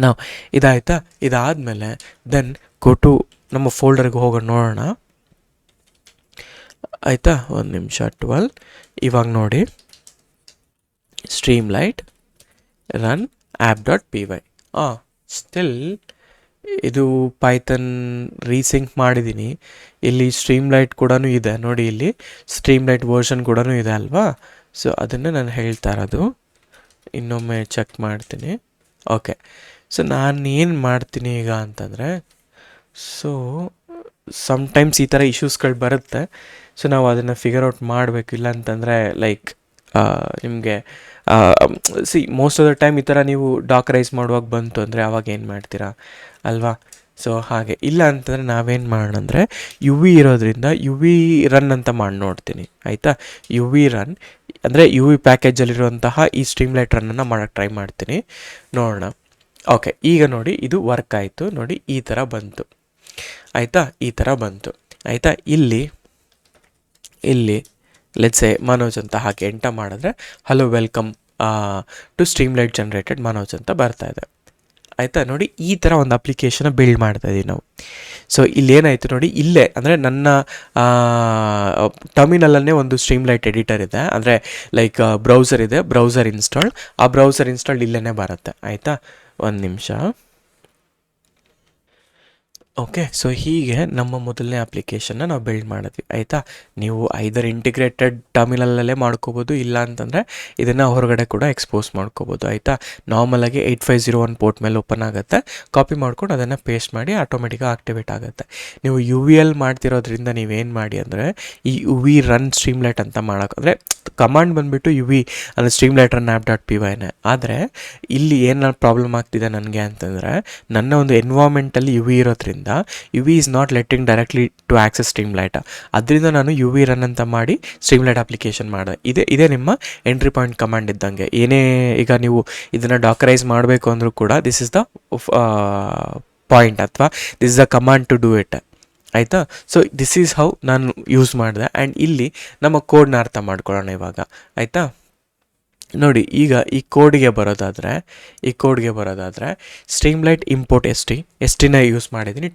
ನಾವು ಇದಾಯಿತಾ. ಇದಾದಮೇಲೆ ದೆನ್ ಗೋ ಟು ನಮ್ಮ ಫೋಲ್ಡರ್ಗೆ ಹೋಗೋಣ ನೋಡೋಣ ಆಯಿತಾ. ಒಂದು ನಿಮಿಷ 12. ಇವಾಗ ನೋಡಿ, ಸ್ಟ್ರೀಮ್ಲೈಟ್ ರನ್ app.py. ಸ್ಟಿಲ್ ಇದು ಪೈಥನ್ ರೀಸಿಂಕ್ ಮಾಡಿದ್ದೀನಿ. ಇಲ್ಲಿ ಸ್ಟ್ರೀಮ್ಲೈಟ್ ಕೂಡ ಇದೆ ನೋಡಿ, ಇಲ್ಲಿ ಸ್ಟ್ರೀಮ್ಲೈಟ್ ವರ್ಷನ್ ಕೂಡ ಇದೆ ಅಲ್ವಾ. ಸೊ ಅದನ್ನು ನಾನು ಹೇಳ್ತಾ ಇರೋದು, ಇನ್ನೊಮ್ಮೆ ಚೆಕ್ ಮಾಡ್ತೀನಿ. ಓಕೆ, ಸೊ ನಾನು ಏನು ಮಾಡ್ತೀನಿ ಈಗ ಅಂತಂದರೆ, ಸೊ ಸಮ್ಟೈಮ್ಸ್ ಈ ಥರ ಇಶ್ಯೂಸ್ಗಳು ಬರುತ್ತೆ. ಸೊ ನಾವು ಅದನ್ನು ಫಿಗರ್ ಔಟ್ ಮಾಡಬೇಕು. ಇಲ್ಲ ಅಂತಂದರೆ ಲೈಕ್ ನಿಮಗೆ ಮೋಸ್ಟ್ ಆಫ್ ದ ಟೈಮ್ ಈ ಥರ ನೀವು ಡಾಕರೈಸ್ ಮಾಡುವಾಗ ಬಂತು ಅಂದರೆ ಆವಾಗ ಏನು ಮಾಡ್ತೀರಾ ಅಲ್ವಾ. ಸೊ ಹಾಗೆ ಇಲ್ಲ ಅಂತಂದರೆ ನಾವೇನು ಮಾಡೋಣ ಅಂದರೆ, ಯು ವಿ ಇರೋದ್ರಿಂದ ಯು ವಿ ರನ್ ಅಂತ ಮಾಡಿ ನೋಡ್ತೀನಿ ಆಯಿತಾ. ಯು ವಿ ರನ್ ಅಂದರೆ ಯು ವಿ ಪ್ಯಾಕೇಜಲ್ಲಿರುವಂತಹ ಈ ಸ್ಟ್ರೀಮ್ಲೈಟ್ ರನ್ನನ್ನು ಮಾಡೋಕ್ಕೆ ಟ್ರೈ ಮಾಡ್ತೀನಿ, ನೋಡೋಣ. ಓಕೆ, ಈಗ ನೋಡಿ ಇದು ವರ್ಕ್ ಆಯಿತು ನೋಡಿ, ಈ ಥರ ಬಂತು ಆಯಿತಾ. ಈ ಥರ ಬಂತು ಆಯಿತಾ. ಇಲ್ಲಿ ಲೆಟ್ಸ್ ಸೇ ಮನೋಜ್ ಅಂತ ಹಾಕಿ ಎಂಟರ್ ಮಾಡಿದ್ರೆ hello welcome to Streamlit generated Manoj ಅಂತ ಬರ್ತಾಯಿದೆ ಆಯಿತಾ. ನೋಡಿ ಈ ಥರ ಒಂದು ಅಪ್ಲಿಕೇಶನ್ನ ಬಿಲ್ಡ್ ಮಾಡ್ತಾಯಿದ್ದೀವಿ ನಾವು. ಸೊ ಇಲ್ಲೇನಾಯಿತು ನೋಡಿ, ಇಲ್ಲೇ ಅಂದರೆ ನನ್ನ ಟರ್ಮಿನಲನ್ನೇ ಒಂದು ಸ್ಟ್ರೀಮ್ಲೈಟ್ ಎಡಿಟರ್ ಇದೆ, ಅಂದರೆ ಲೈಕ್ ಬ್ರೌಸರ್ ಇದೆ, ಬ್ರೌಸರ್ ಇನ್ಸ್ಟಾಲ್ಡ್. ಆ ಬ್ರೌಸರ್ ಇನ್ಸ್ಟಾಲ್ಡ್ ಇಲ್ಲೇ ಬರುತ್ತೆ ಆಯಿತಾ. ಒಂದು ನಿಮಿಷ. ಓಕೆ, ಸೊ ಹೀಗೆ ನಮ್ಮ ಮೊದಲನೇ ಅಪ್ಲಿಕೇಶನ್ನ ನಾವು ಬಿಲ್ಡ್ ಮಾಡಿದ್ವಿ ಆಯಿತಾ. ನೀವು ಐದರ್ ಇಂಟಿಗ್ರೇಟೆಡ್ ಟರ್ಮಿನಲಲ್ಲೇ ಮಾಡ್ಕೋಬೋದು, ಇಲ್ಲ ಅಂತಂದರೆ ಇದನ್ನು ಹೊರಗಡೆ ಕೂಡ ಎಕ್ಸ್ಪೋಸ್ ಮಾಡ್ಕೋಬೋದು ಆಯಿತಾ. ನಾರ್ಮಲಾಗಿ 8501 ಪೋರ್ಟ್ ಮೇಲೆ ಓಪನ್ ಆಗುತ್ತೆ, ಕಾಪಿ ಮಾಡ್ಕೊಂಡು ಅದನ್ನು ಪೇಸ್ಟ್ ಮಾಡಿ ಆಟೋಮೆಟಿಕಾಗಿ ಆಕ್ಟಿವೇಟ್ ಆಗುತ್ತೆ. ನೀವು ಯು ವಿ ಎಲ್ ಮಾಡ್ತಿರೋದ್ರಿಂದ ನೀವೇನು ಮಾಡಿ ಅಂದರೆ, ಈ ಯು ವಿ ರನ್ ಸ್ಟ್ರೀಮ್ಲೈಟ್ ಅಂತ ಮಾಡೋಕೆ ಅಂದರೆ ಕಮಾಂಡ್ ಬಂದುಬಿಟ್ಟು ಯು ವಿ ಅಂದರೆ ಸ್ಟ್ರೀಮ್ಲೈಟ್ ರನ್ app.pyನೇ. ಆದರೆ ಇಲ್ಲಿ ಏನು ಪ್ರಾಬ್ಲಮ್ ಆಗ್ತಿದೆ ನನಗೆ ಅಂತಂದರೆ, ನನ್ನ ಒಂದು ಎನ್ವೈರ್ಮೆಂಟಲ್ಲಿ ಯು ವಿ ಇರೋದ್ರಿಂದ U V is not letting directly to access Streamlit. ಅದರಿಂದ ನಾನು ಯು ವಿ ರನ್ ಅಂತ ಮಾಡಿ ಸ್ಟ್ರೀಮ್ಲೈಟ್ ಅಪ್ಲಿಕೇಶನ್ ಮಾಡಿದೆ. ಇದೇ ನಿಮ್ಮ ಎಂಟ್ರಿ ಪಾಯಿಂಟ್ ಕಮಾಂಡ್ ಇದ್ದಂಗೆ. ಏನೇ ಈಗ ನೀವು ಇದನ್ನು ಡಾಕರೈಸ್ ಮಾಡಬೇಕು ಅಂದರೂ ಕೂಡ ದಿಸ್ ಇಸ್ ದ ಪಾಯಿಂಟ್ ಅಥವಾ this is the command to do it ಆಯಿತಾ. ಸೊ ದಿಸ್ ಈಸ್ ಹೌ ನಾನು ಯೂಸ್ ಮಾಡಿದೆ. ಆ್ಯಂಡ್ ಇಲ್ಲಿ ನಮ್ಮ ಕೋಡ್ನ ಅರ್ಥ ಮಾಡ್ಕೊಳ್ಳೋಣ ಇವಾಗ ಆಯಿತಾ. ನೋಡಿ, ಈಗ ಈ ಕೋಡ್ಗೆ ಬರೋದಾದರೆ ಸ್ಟ್ರೀಮ್ಲೈಟ್ ಇಂಪೋರ್ಟ್ ಎಸ್ ಟಿನ ಯೂಸ್ ಮಾಡಿದ್ದೀನಿ.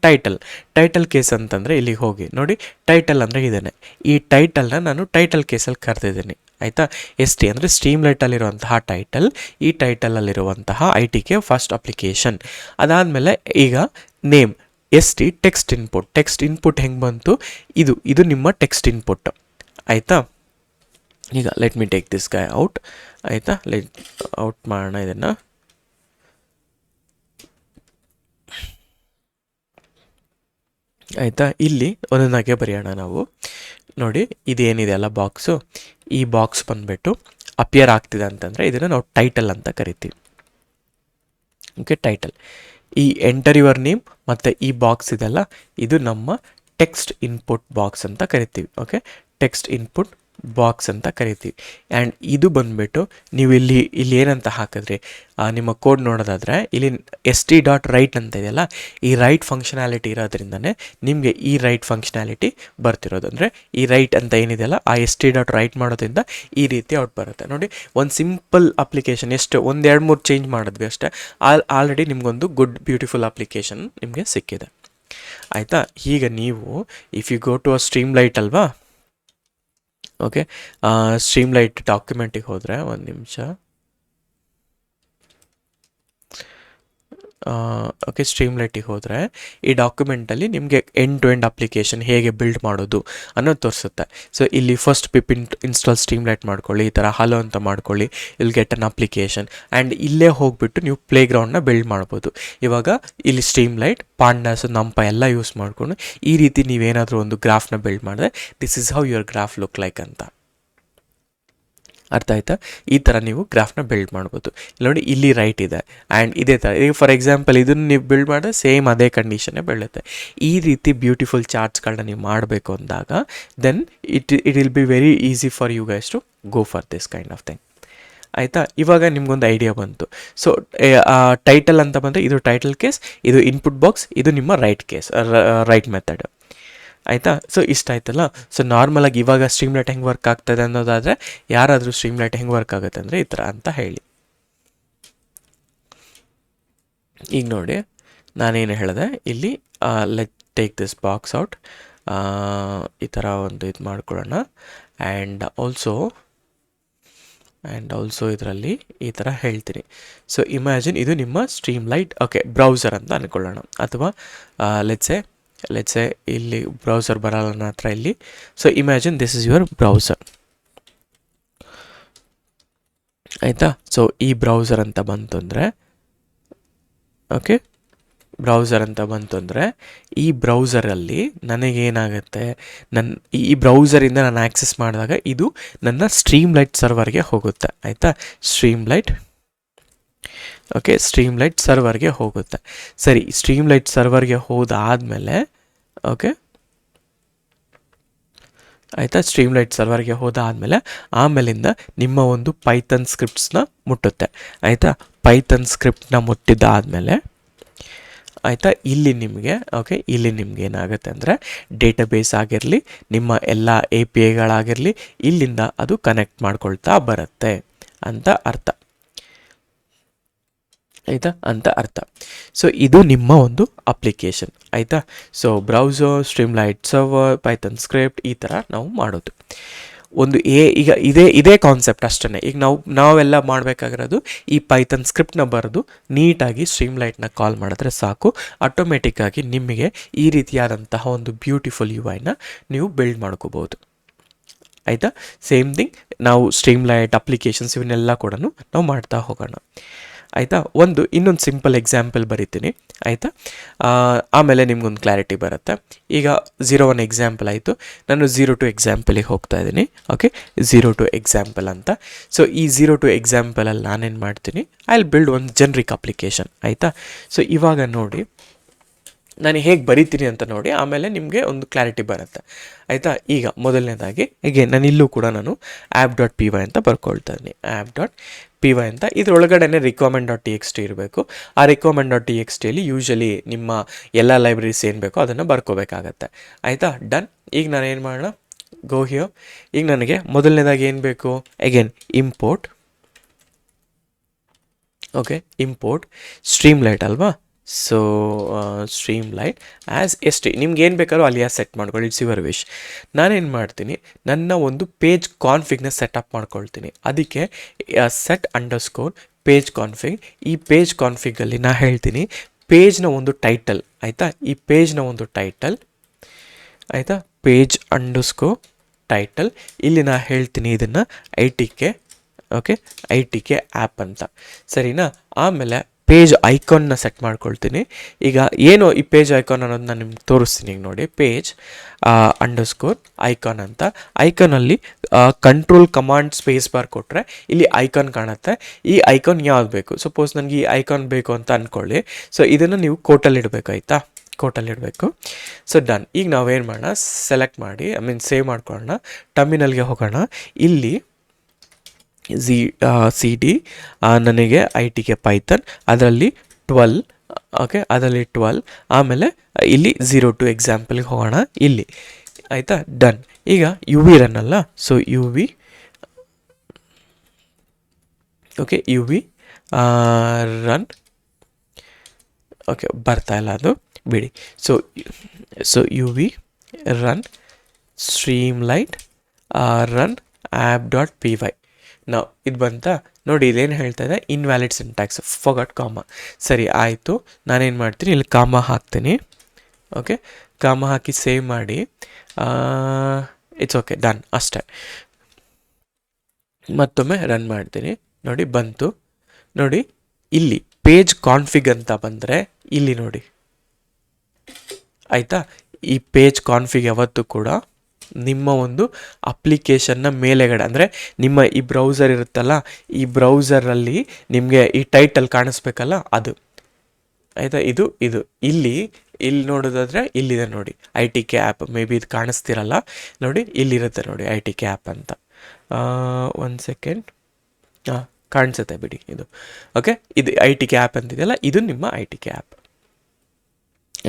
ಟೈಟಲ್ ಕೇಸ್ ಅಂತಂದರೆ ಇಲ್ಲಿಗೆ ಹೋಗಿ ನೋಡಿ, ಟೈಟಲ್ ಅಂದರೆ ಇದೇನೆ. ಈ ಟೈಟಲ್ನ ನಾನು ಟೈಟಲ್ ಕೇಸಲ್ಲಿ ಕರೆದಿದ್ದೀನಿ ಆಯಿತಾ. ಎಸ್ ಟಿ ಅಂದರೆ ಸ್ಟ್ರೀಮ್ಲೈಟಲ್ಲಿರುವಂತಹ ಟೈಟಲ್, ಈ ಟೈಟಲಲ್ಲಿರುವಂತಹ ITK ಫಸ್ಟ್ ಅಪ್ಲಿಕೇಶನ್. ಅದಾದಮೇಲೆ ಈಗ name S T text input ಹೆಂಗೆ ಬಂತು, ಇದು ನಿಮ್ಮ ಟೆಕ್ಸ್ಟ್ ಇನ್ಪುಟ್ ಆಯಿತಾ. ಈಗ let me take this guy out ಆಯಿತಾ. ಔಟ್ ಮಾಡೋಣ ಇದನ್ನು. ಆಯಿತಾ. ಇಲ್ಲಿ ಒಂದೊಂದಾಗೆ ಬರೆಯೋಣ ನಾವು. ನೋಡಿ, ಇದೇನಿದೆ ಅಲ್ಲ ಬಾಕ್ಸು, ಈ ಬಾಕ್ಸ್ ಬಂದುಬಿಟ್ಟು ಅಪಿಯರ್ ಆಗ್ತಿದೆ ಅಂತಂದರೆ ಇದನ್ನು ನಾವು ಟೈಟಲ್ ಅಂತ ಕರಿತೀವಿ. Okay, title. ಈ ಎಂಟರ್ ಯುವರ್ ನೇಮ್ ಮತ್ತು ಈ ಬಾಕ್ಸ್ ಇದೆಲ್ಲ, ಇದು ನಮ್ಮ ಟೆಕ್ಸ್ಟ್ ಇನ್ಪುಟ್ ಬಾಕ್ಸ್ ಅಂತ ಕರಿತೀವಿ. ಓಕೆ, ಟೆಕ್ಸ್ಟ್ ಇನ್ಪುಟ್ ಬಾಕ್ಸ್ ಅಂತ ಕರಿತೀವಿ. ಆ್ಯಂಡ್ ಇದು ಬಂದುಬಿಟ್ಟು ನೀವು ಇಲ್ಲಿ ಏನಂತ ಹಾಕಿದ್ರಿ, ನಿಮ್ಮ ಕೋಡ್ ನೋಡೋದಾದರೆ ಇಲ್ಲಿ st.write ಅಂತ ಇದೆಯಲ್ಲ, ಈ ರೈಟ್ ಫಂಕ್ಷನಾಲಿಟಿ ಇರೋದ್ರಿಂದನೇ ನಿಮಗೆ ಈ ರೈಟ್ ಫಂಕ್ಷನಾಲಿಟಿ ಬರ್ತಿರೋದು. ಅಂದರೆ ಈ ರೈಟ್ ಅಂತ ಏನಿದೆಯಲ್ಲ, ಆ st.write ಮಾಡೋದ್ರಿಂದ ಈ ರೀತಿ ಔಟ್ ಬರುತ್ತೆ. ನೋಡಿ, ಒಂದು ಸಿಂಪಲ್ ಅಪ್ಲಿಕೇಶನ್, ಎಷ್ಟು 1-2-3 ಚೇಂಜ್ ಮಾಡಿದ್ವಿ ಅಷ್ಟೇ, ಆಲ್ರೆಡಿ ನಿಮಗೊಂದು ಗುಡ್ ಬ್ಯೂಟಿಫುಲ್ ಅಪ್ಲಿಕೇಶನ್ ನಿಮಗೆ ಸಿಕ್ಕಿದೆ ಆಯಿತಾ. ಈಗ ನೀವು if you go to a Streamlit ಅಲ್ವಾ, ಓಕೆ, ಸ್ಟ್ರೀಮ್ಲೈಟ್ ಡಾಕ್ಯುಮೆಂಟಿಗೆ ಹೋದರೆ ಒಂದು ನಿಮಿಷ. ಓಕೆ, ಸ್ಟ್ರೀಮ್ಲೈಟಿಗೆ ಹೋದರೆ ಈ ಡಾಕ್ಯುಮೆಂಟಲ್ಲಿ ನಿಮಗೆ ಎಂಡ್ ಟು ಎಂಡ್ ಅಪ್ಲಿಕೇಶನ್ ಹೇಗೆ ಬಿಲ್ಡ್ ಮಾಡೋದು ಅನ್ನೋದು ತೋರಿಸುತ್ತೆ. ಸೊ ಇಲ್ಲಿ ಫಸ್ಟ್ ಪಿಪ್ ಇನ್ಸ್ಟಾಲ್ ಸ್ಟ್ರೀಮ್ಲೈಟ್ ಮಾಡ್ಕೊಳ್ಳಿ, ಈ ಥರ ಹಲೋ ಅಂತ ಮಾಡ್ಕೊಳ್ಳಿ, ಇಲ್ಲಿ ಗೆಟ್ ಅನ್ ಅಪ್ಲಿಕೇಶನ್. ಆ್ಯಂಡ್ ಇಲ್ಲೇ ಹೋಗಿಬಿಟ್ಟು ನೀವು ಪ್ಲೇಗ್ರೌಂಡ್ನ ಬಿಲ್ಡ್ ಮಾಡ್ಬೋದು. ಇವಾಗ ಇಲ್ಲಿ ಸ್ಟ್ರೀಮ್ಲೈಟ್, ಪಾಂಡಾಸ್, ನಂಪ ಎಲ್ಲ ಯೂಸ್ ಮಾಡಿಕೊಂಡು ಈ ರೀತಿ ನೀವೇನಾದರೂ ಒಂದು ಗ್ರಾಫ್ನ ಬಿಲ್ಡ್ ಮಾಡಿದ್ರೆ this is how your graph look like ಅಂತ ಅರ್ಥ ಆಯ್ತಾ? ಈ ಥರ ನೀವು ಗ್ರಾಫ್ನ ಬಿಲ್ಡ್ ಮಾಡ್ಬೋದು. ನೋಡಿ ಇಲ್ಲಿ ರೈಟ್ ಇದೆ ಆ್ಯಂಡ್ ಇದೇ ಥರ. ಈಗ ಫಾರ್ ಎಕ್ಸಾಂಪಲ್ ಇದನ್ನು ನೀವು ಬಿಲ್ಡ್ ಮಾಡಿದ್ರೆ ಸೇಮ್ ಅದೇ ಕಂಡೀಷನ್ನೇ ಬೀಳುತ್ತೆ. ಈ ರೀತಿ ಬ್ಯೂಟಿಫುಲ್ ಚಾರ್ಟ್ಸ್ಗಳನ್ನ ನೀವು ಮಾಡಬೇಕು ಅಂದಾಗ then it will be very easy for you guys to go for this kind of thing. ಆಯಿತಾ? ಇವಾಗ ನಿಮ್ಗೊಂದು ಐಡಿಯಾ ಬಂತು. ಸೊ ಟೈಟಲ್ ಅಂತ ಬಂದರೆ ಇದು ಟೈಟಲ್ ಕೇಸ್, ಇದು ಇನ್ಪುಟ್ ಬಾಕ್ಸ್, ಇದು ನಿಮ್ಮ ರೈಟ್ ಮೆಥಡ್. ಆಯಿತಾ? ಸೊ ಇಷ್ಟ ಆಯ್ತಲ್ಲ. ಸೊ ನಾರ್ಮಲಾಗಿ ಇವಾಗ ಸ್ಟ್ರೀಮ್ಲೈಟ್ ಹೆಂಗೆ ವರ್ಕ್ ಆಗ್ತದೆ ಅನ್ನೋದಾದರೆ, ಯಾರಾದರೂ ಸ್ಟ್ರೀಮ್ಲೈಟ್ ಹೆಂಗೆ ವರ್ಕ್ ಆಗುತ್ತೆ ಅಂದರೆ ಈ ಥರ ಅಂತ ಹೇಳಿ. ಈಗ ನೋಡಿ ನಾನೇನು ಹೇಳಿದೆ ಇಲ್ಲಿ, let take this box out, ಈ ಥರ ಒಂದು ಇದು ಮಾಡ್ಕೊಳ್ಳೋಣ. ಆ್ಯಂಡ್ ಆಲ್ಸೋ ಇದರಲ್ಲಿ ಈ ಥರ ಹೇಳ್ತೀನಿ. ಸೊ ಇಮ್ಯಾಜಿನ್ ಇದು ನಿಮ್ಮ ಸ್ಟ್ರೀಮ್ಲೈಟ್ ಬ್ರೌಸರ್ ಅಂತ ಅಂದ್ಕೊಳ್ಳೋಣ. ಅಥವಾ ಲೆಟ್ಸೆ ಇಲ್ಲಿ ಬ್ರೌಸರ್ ಬರಲ್ಲ ನನ್ನ ಹತ್ರ ಇಲ್ಲಿ. So imagine this is your browser. ಆಯಿತಾ? ಸೊ ಈ ಬ್ರೌಸರ್ ಅಂತ ಬಂತು ಅಂದರೆ ಈ ಬ್ರೌಸರಲ್ಲಿ ನನಗೇನಾಗುತ್ತೆ, ಈ ಬ್ರೌಸರಿಂದ ನಾನು ಆ್ಯಕ್ಸೆಸ್ ಮಾಡಿದಾಗ ಇದು ನನ್ನ ಸ್ಟ್ರೀಮ್ಲೈಟ್ ಸರ್ವರ್ಗೆ ಹೋಗುತ್ತೆ. ಆಯಿತಾ? ಸ್ಟ್ರೀಮ್ಲೈಟ್ ಸರ್ವರ್ಗೆ ಹೋಗುತ್ತೆ. ಸರಿ, ಸ್ಟ್ರೀಮ್ಲೈಟ್ ಸರ್ವರ್ಗೆ ಹೋದಾದಮೇಲೆ ಆಯಿತಾ? ಸ್ಟ್ರೀಮ್ಲೈಟ್ ಸರ್ವರ್ಗೆ ಹೋದಾದಮೇಲೆ ಆಮೇಲಿಂದ ನಿಮ್ಮ ಒಂದು ಪೈಥನ್ ಸ್ಕ್ರಿಪ್ಟ್ಸ್ನ ಮುಟ್ಟುತ್ತೆ. ಆಯಿತಾ? ಪೈಥನ್ ಸ್ಕ್ರಿಪ್ಟ್ನ ಮುಟ್ಟಿದ್ದಾದಮೇಲೆ ಆಯಿತಾ, ಇಲ್ಲಿ ನಿಮಗೆ ಏನಾಗುತ್ತೆ ಅಂದರೆ ಡೇಟಾಬೇಸ್ ಆಗಿರಲಿ, ನಿಮ್ಮ ಎಲ್ಲ APIಗಳಾಗಿರಲಿ, ಇಲ್ಲಿಂದ ಅದು ಕನೆಕ್ಟ್ ಮಾಡ್ಕೊಳ್ತಾ ಬರುತ್ತೆ ಅಂತ ಅರ್ಥ. ಆಯಿತಾ? ಸೊ ಇದು ನಿಮ್ಮ ಒಂದು ಅಪ್ಲಿಕೇಶನ್. ಆಯಿತಾ? So browser, Streamlit server, Python script, ಈ ಥರ ನಾವು ಮಾಡೋದು. ಈಗ ಇದೇ ಕಾನ್ಸೆಪ್ಟ್ ಅಷ್ಟೇ. ಈಗ ನಾವೆಲ್ಲ ಮಾಡಬೇಕಾಗಿರೋದು ಈ ಪೈಥನ್ ಸ್ಕ್ರಿಪ್ಟ್ನ ಬರೆದು ನೀಟಾಗಿ ಸ್ಟ್ರೀಮ್ಲೈಟ್ನ ಕಾಲ್ ಮಾಡಿದ್ರೆ ಸಾಕು. ಆಟೋಮೆಟಿಕ್ಕಾಗಿ ನಿಮಗೆ ಈ ರೀತಿಯಾದಂತಹ ಒಂದು ಬ್ಯೂಟಿಫುಲ್ UI-ನ ನೀವು ಬಿಲ್ಡ್ ಮಾಡ್ಕೋಬೋದು. ಆಯಿತಾ? ಸೇಮ್ ಥಿಂಗ್ ನಾವು ಸ್ಟ್ರೀಮ್ಲೈಟ್ ಅಪ್ಲಿಕೇಶನ್ಸ್ ಇವನ್ನೆಲ್ಲ ಕೂಡ ನಾವು ಮಾಡ್ತಾ ಹೋಗೋಣ. ಆಯಿತಾ? ಇನ್ನೊಂದು ಸಿಂಪಲ್ ಎಕ್ಸಾಂಪಲ್ ಬರೀತೀನಿ. ಆಯಿತಾ? ಆಮೇಲೆ ನಿಮ್ಗೊಂದು ಕ್ಲಾರಿಟಿ ಬರುತ್ತೆ. ಈಗ 0-1 ಎಕ್ಸಾಂಪಲ್ ಆಯಿತು. ನಾನು 0-2 ಎಕ್ಸಾಂಪಲಿಗೆ ಹೋಗ್ತಾ ಇದ್ದೀನಿ. 0-2 ಎಕ್ಸಾಂಪಲ್ ಅಂತ. ಸೊ ಈ 0-2 ಎಕ್ಸಾಂಪಲಲ್ಲಿ ನಾನೇನು ಮಾಡ್ತೀನಿ, ಐ ವಿಲ್ ಬಿಲ್ಡ್ ಒಂದು ಜೆನ್ರಿಕ್ ಅಪ್ಲಿಕೇಶನ್. ಆಯಿತಾ? ಸೊ ಇವಾಗ ನೋಡಿ ನಾನು ಹೇಗೆ ಬರೀತೀನಿ ಅಂತ ನೋಡಿ, ಆಮೇಲೆ ನಿಮಗೆ ಒಂದು ಕ್ಲಾರಿಟಿ ಬರುತ್ತೆ. ಆಯಿತಾ? ಈಗ ಮೊದಲನೇದಾಗಿ ನಾನು ಇಲ್ಲೂ ಕೂಡ ನಾನು app.py ಅಂತ ಬರ್ಕೊಳ್ತಾ ಇದ್ದೀನಿ. app.py ಅಂತ. ಇದರೊಳಗಡೆ requirement.txt ಇರಬೇಕು. ಆ requirement.txtಯಲ್ಲಿ ಯೂಶಲಿ ನಿಮ್ಮ ಎಲ್ಲ ಲೈಬ್ರರೀಸ್ ಏನು ಬೇಕೋ ಅದನ್ನು ಬರ್ಕೋಬೇಕಾಗತ್ತೆ. ಆಯಿತಾ? ಡನ್. ಈಗ ನಾನು ಏನು ಮಾಡೋಣ, ಗೋ ಹಿಯರ್. ಈಗ ನನಗೆ ಮೊದಲನೇದಾಗಿ ಏನು ಬೇಕು, ಇಂಪೋರ್ಟ್ ಸ್ಟ್ರೀಮ್ಲೈಟ್ ಅಲ್ವಾ. ಸೊ ಸ್ಟ್ರೀಮ್ಲೈಟ್ ST ನಿಮ್ಗೆ ಏನು ಬೇಕಾದ್ರೂ ಅಲಿಯಾಸ್ ಸೆಟ್ ಮಾಡ್ಕೊಳ್ಳಿ, ಇಟ್ಸ್ ಯುವರ್ ವಿಶ್. ನಾನೇನು ಮಾಡ್ತೀನಿ, ನನ್ನ ಒಂದು ಪೇಜ್ ಕಾನ್ಫಿಗ್ನ ಸೆಟಪ್ ಮಾಡ್ಕೊಳ್ತೀನಿ. ಅದಕ್ಕೆ set_page config. ಈ ಪೇಜ್ ಕಾನ್ಫಿಗಲ್ಲಿ ನಾನು ಹೇಳ್ತೀನಿ ಪೇಜ್ನ ಒಂದು ಟೈಟಲ್. ಆಯಿತಾ? ಈ ಪೇಜ್ನ ಒಂದು ಟೈಟಲ್. ಆಯಿತಾ? page_title. ಇಲ್ಲಿ ನಾನು ಹೇಳ್ತೀನಿ ಇದನ್ನು ITK ಆ್ಯಪ್ ಅಂತ. ಸರಿನಾ? ಆಮೇಲೆ ಪೇಜ್ ಐಕಾನ್ನ ಸೆಟ್ ಮಾಡ್ಕೊಳ್ತೀನಿ. ಈಗ ಏನು ಈ ಪೇಜ್ ಐಕಾನ್ ಅನ್ನೋದು ನಾನು ನಿಮ್ಗೆ ತೋರಿಸ್ತೀನಿ. ಈಗ ನೋಡಿ, page_icon ಅಂತ. ಐಕಾನಲ್ಲಿ ಕಂಟ್ರೋಲ್ ಕಮಾಂಡ್ ಸ್ಪೇಸ್ ಬಾರ್ ಕೊಟ್ಟರೆ ಇಲ್ಲಿ ಐಕಾನ್ ಕಾಣುತ್ತೆ. ಈ ಐಕಾನ್ ಯಾವ್ದು ಬೇಕು, ಸಪೋಸ್ ನನಗೆ ಈ ಐಕಾನ್ ಬೇಕು ಅಂತ ಅಂದ್ಕೊಳ್ಳಿ. ಸೊ ಇದನ್ನು ನೀವು ಕೋಟಲ್ಲಿ ಇಡಬೇಕು. ಆಯಿತಾ? ಕೋಟಲ್ಲಿ ಇಡಬೇಕು. So done. ಈಗ ನಾವೇನು ಮಾಡೋಣ, ಸೆಲೆಕ್ಟ್ ಮಾಡಿ ಸೇವ್ ಮಾಡ್ಕೊಳ್ಳೋಣ. ಟರ್ಮಿನಲ್ಗೆ ಹೋಗೋಣ. ಇಲ್ಲಿ CD ನನಗೆ ITK ಪೈಥನ್, ಅದರಲ್ಲಿ 12. ಆಮೇಲೆ ಇಲ್ಲಿ 0-2 ಎಕ್ಸಾಂಪಲ್ಗೆ ಹೋಗೋಣ ಇಲ್ಲಿ. ಆಯಿತಾ? ಡನ್. ಈಗ UV ರನ್ ಅಲ್ಲ. So UV run. ಬರ್ತಾ ಇಲ್ಲ, ಅದು ಬಿಡಿ. So UV run Streamlit run app.py. ನಾವು ಇದು ಬಂತ ನೋಡಿ, ಇದೇನು ಹೇಳ್ತಾ ಇದೆ, ಇನ್ವ್ಯಾಲಿಡ್ ಸಿಂಟ್ಯಾಕ್ಸ್, ಫಾರ್ಗಾಟ್ ಕಾಮ. ಸರಿ, ಆಯಿತು. ನಾನೇನು ಮಾಡ್ತೀನಿ, ಇಲ್ಲಿ ಕಾಮ ಹಾಕ್ತೀನಿ. ಕಾಮ ಹಾಕಿ ಸೇವ್ ಮಾಡಿ. It's done. ಅಷ್ಟೇ. ಮತ್ತೊಮ್ಮೆ ರನ್ ಮಾಡ್ತೀನಿ. ನೋಡಿ ಬಂತು. ನೋಡಿ ಇಲ್ಲಿ ಪೇಜ್ ಕಾನ್ಫಿಗ್ ಅಂತ ಬಂದರೆ ಇಲ್ಲಿ ನೋಡಿ. ಆಯಿತಾ? ಈ ಪೇಜ್ ಕಾನ್ಫಿಗ್ ಯಾವತ್ತೂ ಕೂಡ ನಿಮ್ಮ ಒಂದು ಅಪ್ಲಿಕೇಶನ್ನ ಮೇಲೆಗಡೆ, ಅಂದರೆ ನಿಮ್ಮ ಈ ಬ್ರೌಸರ್ ಇರುತ್ತಲ್ಲ, ಈ ಬ್ರೌಸರಲ್ಲಿ ನಿಮಗೆ ಈ ಟೈಟಲ್ ಕಾಣಿಸ್ಬೇಕಲ್ಲ ಅದು, ಆಯಿತಾ. ಇದು ಇಲ್ಲಿ ನೋಡೋದಾದರೆ ಇಲ್ಲಿದೆ ನೋಡಿ, ITK ಆ್ಯಪ್. ಮೇ ಬಿ ಇದು ಕಾಣಿಸ್ತಿರಲ್ಲ ನೋಡಿ, ಇಲ್ಲಿರುತ್ತೆ ನೋಡಿ ITK ಆ್ಯಪ್ ಅಂತ. ಒಂದು ಸೆಕೆಂಡ್, ಹಾಂ ಕಾಣಿಸುತ್ತೆ ಬಿಡಿ ಇದು. ಓಕೆ, ಇದು ITK ಆ್ಯಪ್ ಅಂತಿದೆಯಲ್ಲ, ಇದು ನಿಮ್ಮ ITK ಆ್ಯಪ್,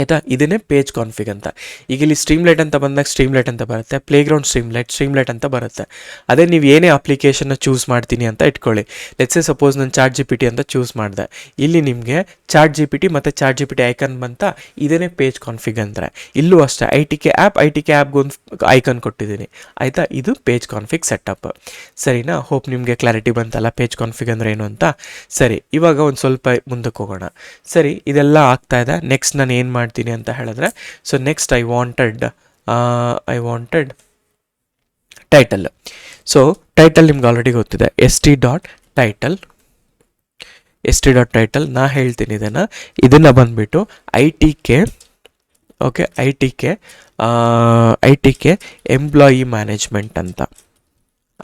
ಆಯಿತಾ. ಇದನ್ನೇ ಪೇಜ್ ಕಾನ್ಫಿಗ್ ಅಂತ. ಈಗ ಇಲ್ಲಿ ಸ್ಟ್ರೀಮ್ಲೈಟ್ ಅಂತ ಬಂದಾಗ ಸ್ಟ್ರೀಮ್ಲೈಟ್ ಅಂತ ಬರುತ್ತೆ, ಪ್ಲೇಗ್ರೌಂಡ್ ಸ್ಟ್ರೀಮ್ಲೈಟ್ ಅಂತ ಬರುತ್ತೆ. ಅದೇ ನೀವು ಏನೇ ಅಪ್ಲಿಕೇಶನ್ನ ಚೂಸ್ ಮಾಡ್ತೀನಿ ಅಂತ ಇಟ್ಕೊಳ್ಳಿ. ಲೆಟ್ಸ್ ಸೇ ಸಪೋಸ್ ನಾನು ChatGPT ಅಂತ ಚೂಸ್ ಮಾಡಿದೆ. ಇಲ್ಲಿ ನಿಮಗೆ ChatGPT ಮತ್ತು ChatGPT ಐಕನ್ ಬಂತ, ಇದನ್ನೇ ಪೇಜ್ ಕಾನ್ಫಿಗ್ ಅಂದರೆ. ಇಲ್ಲೂ ಅಷ್ಟೇ ITK ಆ್ಯಪ್ಗೊಂದು ಐಕನ್ ಕೊಟ್ಟಿದ್ದೀನಿ, ಆಯಿತಾ. ಇದು ಪೇಜ್ ಕಾನ್ಫಿಗ್ ಸೆಟಪ್, ಸರಿನಾ. ಹೋಪ್ ನಿಮಗೆ ಕ್ಲಾರಿಟಿ ಬಂತಲ್ಲ ಪೇಜ್ ಕಾನ್ಫಿಗ್ ಅಂದರೆ ಏನು ಅಂತ. ಸರಿ, ಇವಾಗ ಒಂದು ಸ್ವಲ್ಪ ಮುಂದಕ್ಕೆ ಹೋಗೋಣ. ಸರಿ, ಇದೆಲ್ಲ ಆಗ್ತಾ ಇದೆ. ನೆಕ್ಸ್ಟ್ ನಾನು ಏನು ಮಾಡ್ತೀನಿ ಅಂತ ಹೇಳಿದ್ರೆ, so next I wanted title. So title ನಿಮ್ಗೆ ಆಲ್ರೆಡಿ ಗೊತ್ತಿದೆ, st.title. ನಾ ಹೇಳ್ತೀನಿ ಇದನ್ನು ಬಂದುಬಿಟ್ಟು ITK, okay, ITK employee management ಅಂತ,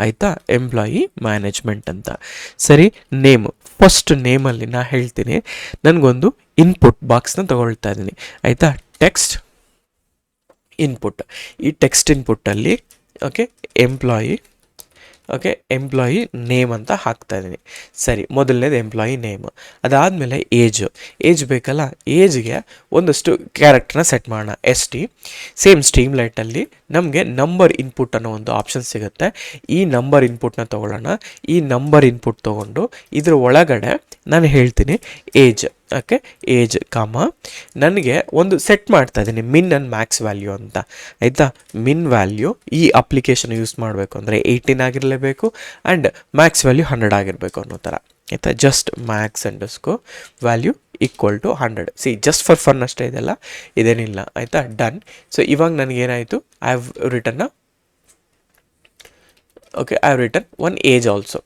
ಆಯಿತಾ. ಎಂಪ್ಲಾಯಿ ಮ್ಯಾನೇಜ್ಮೆಂಟ್ ಅಂತ. ಸರಿ, ನೇಮ್, ಫಸ್ಟ್ ನೇಮಲ್ಲಿ ನಾ ಹೇಳ್ತೀನಿ ನನಗೊಂದು ಇನ್ಪುಟ್ ಬಾಕ್ಸ್ನ ತೊಗೊಳ್ತಾ ಇದ್ದೀನಿ, ಆಯಿತಾ. Text input. ಈ ಟೆಕ್ಸ್ಟ್ ಇನ್ಪುಟ್ಟಲ್ಲಿ ಓಕೆ ಎಂಪ್ಲಾಯಿ ನೇಮ್ ಅಂತ ಹಾಕ್ತಾ ಇದ್ದೀನಿ. ಸರಿ, ಮೊದಲನೇದು ಎಂಪ್ಲಾಯಿ ನೇಮ್. ಅದಾದಮೇಲೆ ಏಜ್ ಬೇಕಲ್ಲ, ಏಜ್ಗೆ ಒಂದಷ್ಟು ಕ್ಯಾರೆಕ್ಟರ್ನ ಸೆಟ್ ಮಾಡೋಣ. ST. ಸೇಮ್ ಸ್ಟ್ರೀಮ್ಲೈಟಲ್ಲಿ ನಮಗೆ ನಂಬರ್ ಇನ್ಪುಟ್ ಅನ್ನೋ ಒಂದು ಆಪ್ಷನ್ ಸಿಗುತ್ತೆ. ಈ ನಂಬರ್ ಇನ್ಪುಟ್ನ ತೊಗೊಳ್ಳೋಣ. ಈ ನಂಬರ್ ಇನ್ಪುಟ್ ತೊಗೊಂಡು ಇದ್ರ ಒಳಗಡೆ ನಾನು ಹೇಳ್ತೀನಿ ಏಜ್, ಓಕೆ, ಏಜ್ ನನಗೆ ಒಂದು ಸೆಟ್ ಮಾಡ್ತಾ ಇದ್ದೀನಿ ಮಿನ್ ಆ್ಯಂಡ್ ಮ್ಯಾಕ್ಸ್ ವ್ಯಾಲ್ಯೂ ಅಂತ, ಆಯಿತಾ. ಮಿನ್ ವ್ಯಾಲ್ಯೂ ಈ ಅಪ್ಲಿಕೇಶನ್ ಯೂಸ್ ಮಾಡಬೇಕು ಅಂದರೆ 18 ಆಗಿರಲೇಬೇಕು, ಆ್ಯಂಡ್ ಮ್ಯಾಕ್ಸ್ ವ್ಯಾಲ್ಯೂ 100 ಆಗಿರಬೇಕು ಅನ್ನೋ ಥರ, ಆಯಿತಾ. Just max value equal to 100. Just for fun ಅಷ್ಟೇ, ಇದೆಲ್ಲ ಇದೇನಿಲ್ಲ, ಆಯಿತಾ. ಡನ್. ಸೊ ಇವಾಗ ನನಗೇನಾಯಿತು, I have written one age also.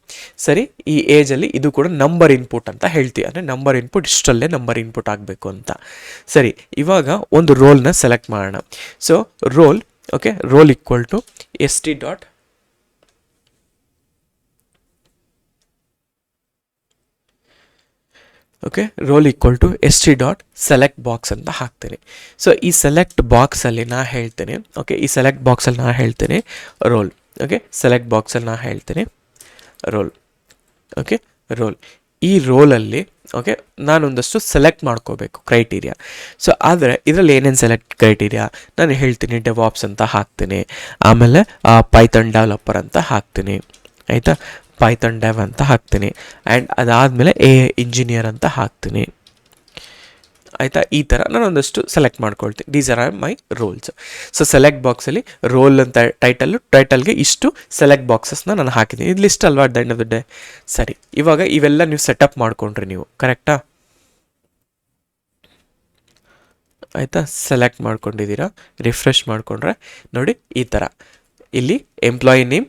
ಸರಿ, ಈ ಏಜಲ್ಲಿ ಇದು ಕೂಡ ನಂಬರ್ ಇನ್ಪುಟ್ ಅಂತ ಹೇಳ್ತೀವಿ, ಅಂದರೆ ನಂಬರ್ ಇನ್ಪುಟ್ ಇಷ್ಟರಲ್ಲೇ ನಂಬರ್ ಇನ್ಪುಟ್ ಆಗಬೇಕು ಅಂತ. ಸರಿ, ಇವಾಗ ಒಂದು ರೋಲ್ನ ಸೆಲೆಕ್ಟ್ ಮಾಡೋಣ. So role, okay, role equal to st. Okay, role equal to st.select box ಅಂತ ಹಾಕ್ತೀನಿ. ಸೊ ಈ ಸೆಲೆಕ್ಟ್ ಬಾಕ್ಸಲ್ಲಿ ನಾ ಹೇಳ್ತೀನಿ, ಓಕೆ, ಈ ಸೆಲೆಕ್ಟ್ ಬಾಕ್ಸಲ್ಲಿ ನಾ ಹೇಳ್ತೀನಿ ರೋಲ್, ಓಕೆ, ಸೆಲೆಕ್ಟ್ ಬಾಕ್ಸಲ್ಲಿ ನಾ ಹೇಳ್ತೀನಿ ರೋಲ್, ಓಕೆ, ರೋಲ್. ಈ ರೋಲಲ್ಲಿ ಓಕೆ ನಾನೊಂದಷ್ಟು ಸೆಲೆಕ್ಟ್ ಮಾಡ್ಕೋಬೇಕು ಕ್ರೈಟೀರಿಯಾ. ಸೊ ಆದರೆ ಇದರಲ್ಲಿ ಏನೇನು ಸೆಲೆಕ್ಟ್ ಕ್ರೈಟೀರಿಯಾ ನಾನು ಹೇಳ್ತೀನಿ. ಡೆವಾಪ್ಸ್ ಅಂತ ಹಾಕ್ತೀನಿ, ಆಮೇಲೆ ಪೈಥಾನ್ ಡೆವಲಪರ್ ಅಂತ ಹಾಕ್ತೀನಿ, ಆಯಿತಾ. ಪೈಥಾನ್ ಡೆವ್ ಅಂತ ಹಾಕ್ತೀನಿ, ಆ್ಯಂಡ್ ಅದಾದಮೇಲೆ ಇಂಜಿನಿಯರ್ ಅಂತ ಹಾಕ್ತೀನಿ, ಆಯಿತಾ. ಈ ಥರ ನಾನು ಒಂದಷ್ಟು ಸೆಲೆಕ್ಟ್ ಮಾಡ್ಕೊಳ್ತೀನಿ. These are my roles. So select ಬಾಕ್ಸಲ್ಲಿ ರೋಲ್ ಅಂತ ಟೈಟಲ್ಗೆ ಇಷ್ಟು ಸೆಲೆಕ್ಟ್ ಬಾಕ್ಸಸ್ನ ನಾನು ಹಾಕಿದ್ದೀನಿ. ಇದು ಲಿಸ್ಟ್ ಅಲ್ವಾ, at the end of the day. ಸರಿ, ಇವಾಗ ಇವೆಲ್ಲ ನೀವು ಸೆಟಪ್ ಮಾಡ್ಕೊಂಡ್ರಿ ನೀವು, ಕರೆಕ್ಟಾ, ಆಯಿತಾ. ಸೆಲೆಕ್ಟ್ ಮಾಡ್ಕೊಂಡಿದ್ದೀರಾ, ರಿಫ್ರೆಶ್ ಮಾಡಿಕೊಂಡ್ರೆ ನೋಡಿ ಈ ಥರ. ಇಲ್ಲಿ ಎಂಪ್ಲಾಯಿ ನೇಮ್,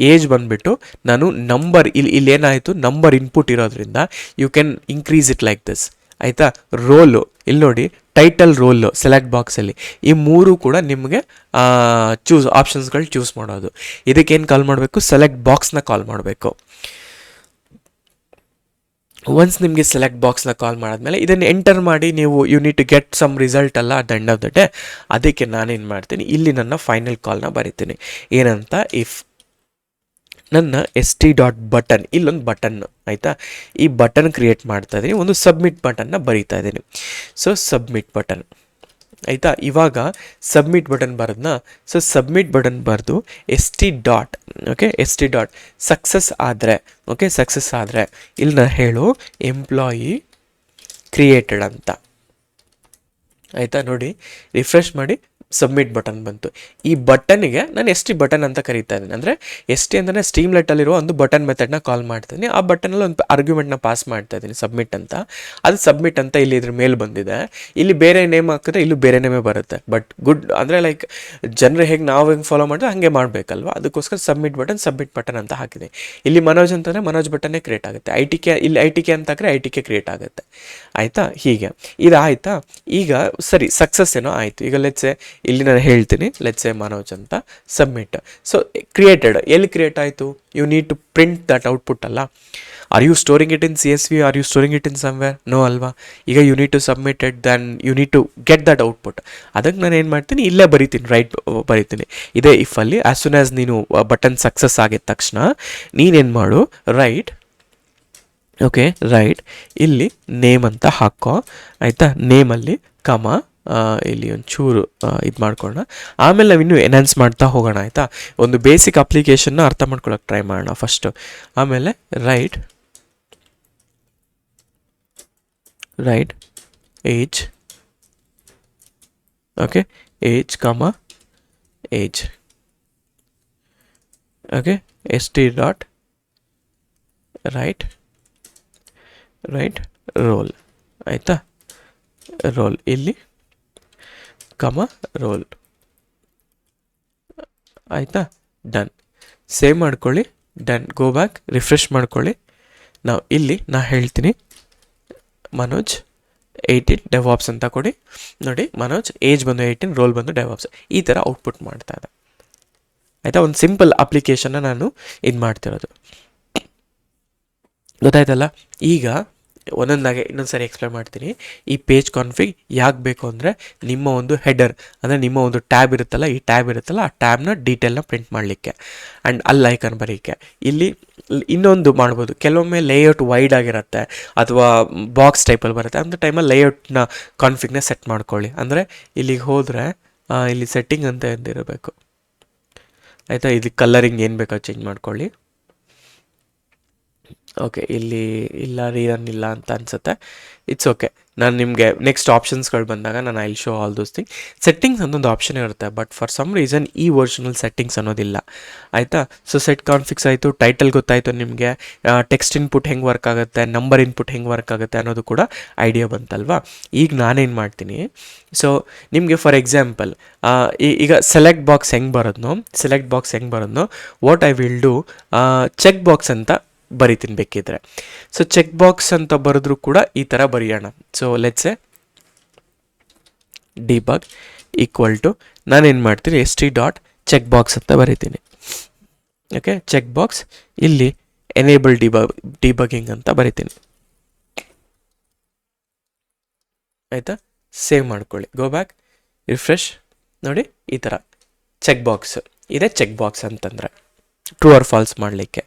ಏಜ್ ಬಂದುಬಿಟ್ಟು ನಾನು ನಂಬರ್, ಇಲ್ಲಿ ಏನಾಯಿತು, ನಂಬರ್ ಇನ್ಪುಟ್ ಇರೋದ್ರಿಂದ you can increase it like this, ಆಯಿತಾ. ರೋಲು ಇಲ್ಲಿ ನೋಡಿ, ಟೈಟಲ್, ರೋಲು ಸೆಲೆಕ್ಟ್ ಬಾಕ್ಸಲ್ಲಿ, ಈ ಮೂರು ಕೂಡ ನಿಮಗೆ ಆಪ್ಷನ್ಸ್ಗಳು ಚೂಸ್ ಮಾಡೋದು. ಇದಕ್ಕೇನು ಕಾಲ್ ಮಾಡಬೇಕು, ಸೆಲೆಕ್ಟ್ ಬಾಕ್ಸ್ನ ಕಾಲ್ ಮಾಡಬೇಕು. ಒನ್ಸ್ ನಿಮಗೆ ಸೆಲೆಕ್ಟ್ ಬಾಕ್ಸ್ನ ಕಾಲ್ ಮಾಡಾದ್ಮೇಲೆ ಇದನ್ನು ಎಂಟರ್ ಮಾಡಿ ನೀವು you need to get some result ಅಲ್ಲ at the end of the day. ಅದಕ್ಕೆ ನಾನೇನು ಮಾಡ್ತೀನಿ, ಇಲ್ಲಿ ನನ್ನ ಫೈನಲ್ ಕಾಲ್ನ ಬರಿತೀನಿ. ಏನಂತ, ಇಫ್ ನನ್ನ st.button, ಇಲ್ಲೊಂದು ಬಟನ್, ಆಯಿತಾ. ಈ ಬಟನ್ ಕ್ರಿಯೇಟ್ ಮಾಡ್ತಾ ಇದ್ದೀನಿ, ಒಂದು ಸಬ್ಮಿಟ್ ಬಟನ್ನ ಬರೀತಾ ಇದ್ದೀನಿ. ಸೊ ಸಬ್ಮಿಟ್ ಬಟನ್, ಆಯಿತಾ. ಇವಾಗ ಸಬ್ಮಿಟ್ ಬಟನ್ ಬರೋದನ್ನ, ಸೊ ಸಬ್ಮಿಟ್ ಬಟನ್ ಬರೆದು st. ಸಕ್ಸಸ್ ಆದರೆ, ಓಕೆ, ಸಕ್ಸಸ್ ಆದರೆ ಇಲ್ಲಿ ನಾನು ಹೇಳು ಎಂಪ್ಲಾಯಿ ಕ್ರಿಯೇಟೆಡ್ ಅಂತ, ಆಯಿತಾ. ನೋಡಿ ರಿಫ್ರೆಶ್ ಮಾಡಿ ಸಬ್ಮಿಟ್ ಬಟನ್ ಬಂತು. ಈ ಬಟನ್ಗೆ ನಾನು ಬಟನ್ ಅಂತ ಕರೀತಾ ಇದ್ದೀನಿ. ಅಂದರೆ ಅಂದರೆ ಸ್ಟ್ರೀಮ್ಲೈಟಲ್ಲಿರೋ ಒಂದು ಬಟನ್ ಮೆಥಡ್ನ ಕಾಲ್ ಮಾಡ್ತೀನಿ. ಆ ಬಟನಲ್ಲಿ ಒಂದು ಆರ್ಗ್ಯುಮೆಂಟ್ನ ಪಾಸ್ ಮಾಡ್ತಾ ಇದ್ದೀನಿ, ಸಬ್ಮಿಟ್ ಅಂತ. ಅದು ಸಬ್ಮಿಟ್ ಅಂತ ಇಲ್ಲಿ ಇದ್ರ ಮೇಲೆ ಬಂದಿದೆ. ಇಲ್ಲಿ ಬೇರೆ ನೇಮ್ ಹಾಕಿದ್ರೆ ಇಲ್ಲೂ ಬೇರೆ ನೇಮೇ ಬರುತ್ತೆ. ಬಟ್ ಗುಡ್ ಅಂದರೆ ಲೈಕ್ ಜನರು ಹೇಗೆ ನಾವು ಹೆಂಗೆ ಫಾಲೋ ಮಾಡಿದ್ರೆ ಹಾಗೆ ಮಾಡಬೇಕಲ್ವ, ಅದಕ್ಕೋಸ್ಕರ ಸಬ್ಮಿಟ್ ಬಟನ್ ಅಂತ ಹಾಕಿದೆ. ಇಲ್ಲಿ ಮನೋಜ್ ಅಂತಂದರೆ ಮನೋಜ್ ಬಟನ್ನೇ ಕ್ರಿಯೇಟ್ ಆಗುತ್ತೆ. ಇಲ್ಲಿ ITK ಅಂತ ಹಾಕಿದ್ರೆ ITK ಕ್ರಿಯೇಟ್ ಆಗುತ್ತೆ, ಆಯಿತಾ. ಹೀಗೆ ಇದಾಯಿತಾ. ಈಗ ಸರಿ, ಸಕ್ಸಸ್ ಏನೋ ಆಯಿತು. ಈಗ ಲೆಟ್ಸೆ ಇಲ್ಲಿ ನಾನು ಹೇಳ್ತೀನಿ ಲೆಟ್ಸ್ ಸೇ ಮನೋಜ್ ಅಂತ ಸಬ್ಮಿಟ್. ಸೊ ಕ್ರಿಯೇಟೆಡ್ ಎಲ್ಲಿ ಕ್ರಿಯೇಟ್ ಆಯಿತು, you need to print that output ಅಲ್ಲ. Are you storing it in CSV, are you storing it in somewhere? No ಅಲ್ವಾ. ಈಗ you need to submit it, then you need to get that output. ಅದಕ್ಕೆ ನಾನು ಏನು ಮಾಡ್ತೀನಿ, ಇಲ್ಲೇ ಬರಿತೀನಿ, ರೈಟ್ ಬರಿತೀನಿ. ಇದೇ ಇಫಲ್ಲಿ ಆ್ಯಸ್ ಸೂನ್ ಆ್ಯಸ್ ನೀನು ಬಟನ್ ಸಕ್ಸಸ್ ಆಗಿದ ತಕ್ಷಣ ನೀನೇನು ಮಾಡು, ರೈಟ್ ಓಕೆ ರೈಟ್ ಇಲ್ಲಿ ನೇಮ್ ಅಂತ ಹಾಕೋ ಆಯಿತಾ. ನೇಮಲ್ಲಿ ಕಮ ಇಲ್ಲಿ ಒಂಚೂರು ಇದು ಮಾಡ್ಕೊಳ್ಳೋಣ. ಆಮೇಲೆ ನಾವು ಇನ್ನೂ ಎನ್ಹಾನ್ಸ್ ಮಾಡ್ತಾ ಹೋಗೋಣ ಆಯಿತಾ. ಒಂದು ಬೇಸಿಕ್ ಅಪ್ಲಿಕೇಶನ್ನ ಅರ್ಥ ಮಾಡ್ಕೊಳ್ಳೋಕೆ ಟ್ರೈ ಮಾಡೋಣ ಫಸ್ಟು. ಆಮೇಲೆ write age okay age comma age okay ST dot write role ಆಯಿತಾ. ರೋಲ್ ಇಲ್ಲಿ ಕಮ ರೋಲ್ ಆಯಿತಾ. ಡನ್. ಸೇವ್ ಮಾಡ್ಕೊಳ್ಳಿ. ಡನ್. ಗೋ ಬ್ಯಾಕ್, ರಿಫ್ರೆಶ್ ಮಾಡ್ಕೊಳ್ಳಿ. ನಾವು ಇಲ್ಲಿ ನಾ ಹೇಳ್ತೀನಿ ಮನೋಜ್ 18 ಡೆವಾಪ್ಸ್ ಅಂತ ಕೊಡಿ. ನೋಡಿ ಮನೋಜ್ ಏಜ್ ಬಂದು 18, ರೋಲ್ ಬಂದು ಡೆವಾಪ್ಸ್. ಈ ಥರ ಔಟ್ಪುಟ್ ಮಾಡ್ತಾ ಇದೆ ಆಯಿತಾ. ಒಂದು ಸಿಂಪಲ್ ಅಪ್ಲಿಕೇಶನ್ನ ನಾನು ಇದು ಮಾಡ್ತಿರೋದು, ಗೊತ್ತಾಯ್ತಲ್ಲ. ಈಗ ಒಂದೊಂದಾಗೆ ಇನ್ನೊಂದು ಸರಿ ಎಕ್ಸ್ಪ್ಲೇನ್ ಮಾಡ್ತೀನಿ. ಈ ಪೇಜ್ ಕಾನ್ಫಿಗ್ ಯಾಕೆ ಬೇಕು ಅಂದರೆ, ನಿಮ್ಮ ಒಂದು ಹೆಡರ್ ಅಂದರೆ ನಿಮ್ಮ ಒಂದು ಟ್ಯಾಬ್ ಇರುತ್ತಲ್ಲ, ಈ ಟ್ಯಾಬ್ ಇರುತ್ತಲ್ಲ, ಆ ಟ್ಯಾಬ್ನ ಡೀಟೇಲ್ನ ಪ್ರಿಂಟ್ ಮಾಡಲಿಕ್ಕೆ ಆ್ಯಂಡ್ ಅಲ್ಲಿ ಐಕನ್ ಬರೀಕ್ಕೆ. ಇಲ್ಲಿ ಇನ್ನೊಂದು ಮಾಡ್ಬೋದು, ಕೆಲವೊಮ್ಮೆ ಲೇಔಟ್ ವೈಡ್ ಆಗಿರುತ್ತೆ ಅಥವಾ ಬಾಕ್ಸ್ ಟೈಪಲ್ಲಿ ಬರುತ್ತೆ. ಅಂಥ ಟೈಮಲ್ಲಿ ಲೇಔಟ್ನ ಕಾನ್ಫಿಗ್ನ ಸೆಟ್ ಮಾಡ್ಕೊಳ್ಳಿ. ಅಂದರೆ ಇಲ್ಲಿಗೆ ಹೋದರೆ ಇಲ್ಲಿ ಸೆಟ್ಟಿಂಗ್ ಅಂತ ಎಂದಿರಬೇಕು ಆಯಿತಾ. ಇಲ್ಲಿ ಕಲರಿಂಗ್ ಏನು ಬೇಕೋ ಚೇಂಜ್ ಮಾಡ್ಕೊಳ್ಳಿ. ಓಕೆ ಇಲ್ಲಿ ಇಲ್ಲ, ರೀರನ್ ಇಲ್ಲ ಅಂತ ಅನಿಸುತ್ತೆ. It's okay. ನಾನು ನಿಮಗೆ ನೆಕ್ಸ್ಟ್ ಆಪ್ಷನ್ಸ್ಗಳು ಬಂದಾಗ ನಾನು I show all those thing. Settings ಅನ್ನೊಂದು ಆಪ್ಷನ್ ಇರುತ್ತೆ, ಬಟ್ ಫಾರ್ ಸಮ್ ರೀಸನ್ ಈ ವರ್ಷನಲ್ಲಿ ಸೆಟ್ಟಿಂಗ್ಸ್ ಅನ್ನೋದಿಲ್ಲ ಆಯಿತಾ. ಸೊ ಸೆಟ್ ಕಾನ್ಫಿಕ್ಸ್ ಆಯಿತು, ಟೈಟಲ್ ಗೊತ್ತಾಯಿತು ನಿಮಗೆ, ಟೆಕ್ಸ್ಟ್ ಇನ್ಪುಟ್ ಹೆಂಗೆ ವರ್ಕ್ ಆಗುತ್ತೆ, ನಂಬರ್ ಇನ್ಪುಟ್ ಹೆಂಗೆ ವರ್ಕ್ ಆಗುತ್ತೆ ಅನ್ನೋದು ಕೂಡ ಐಡಿಯಾ ಬಂತಲ್ವಾ. ಈಗ ನಾನೇನು ಮಾಡ್ತೀನಿ, ಸೊ ನಿಮಗೆ ಫಾರ್ ಎಕ್ಸಾಂಪಲ್ ಈಗ ಸೆಲೆಕ್ಟ್ ಬಾಕ್ಸ್ ಹೆಂಗೆ ಬರೋದ್ನೋ what I will do, check box ಅಂತ ಬರಿತೀನಿ ಬೇಕಿದ್ರೆ. ಸೊ ಚೆಕ್ ಬಾಕ್ಸ್ ಅಂತ ಬರೆದ್ರೂ ಕೂಡ ಈ ಥರ ಬರೆಯೋಣ. So let's a debug equal to ನಾನೇನು ಮಾಡ್ತೀನಿ, ST ಡಾಟ್ ಚೆಕ್ ಬಾಕ್ಸ್ ಅಂತ ಬರಿತೀನಿ. ಓಕೆ ಚೆಕ್ ಬಾಕ್ಸ್ ಇಲ್ಲಿ ಎನೇಬಲ್ ಡಿಬಗಿಂಗ್ ಅಂತ ಬರಿತೀನಿ ಆಯಿತಾ. ಸೇವ್ ಮಾಡ್ಕೊಳ್ಳಿ, ಗೋ ಬ್ಯಾಕ್, ರಿಫ್ರೆಶ್. ನೋಡಿ ಈ ಥರ ಚೆಕ್ ಬಾಕ್ಸ್ ಇದೆ. ಚೆಕ್ ಬಾಕ್ಸ್ ಅಂತಂದರೆ ಟ್ರೂ ಆರ್ ಫಾಲ್ಸ್ ಮಾಡಲಿಕ್ಕೆ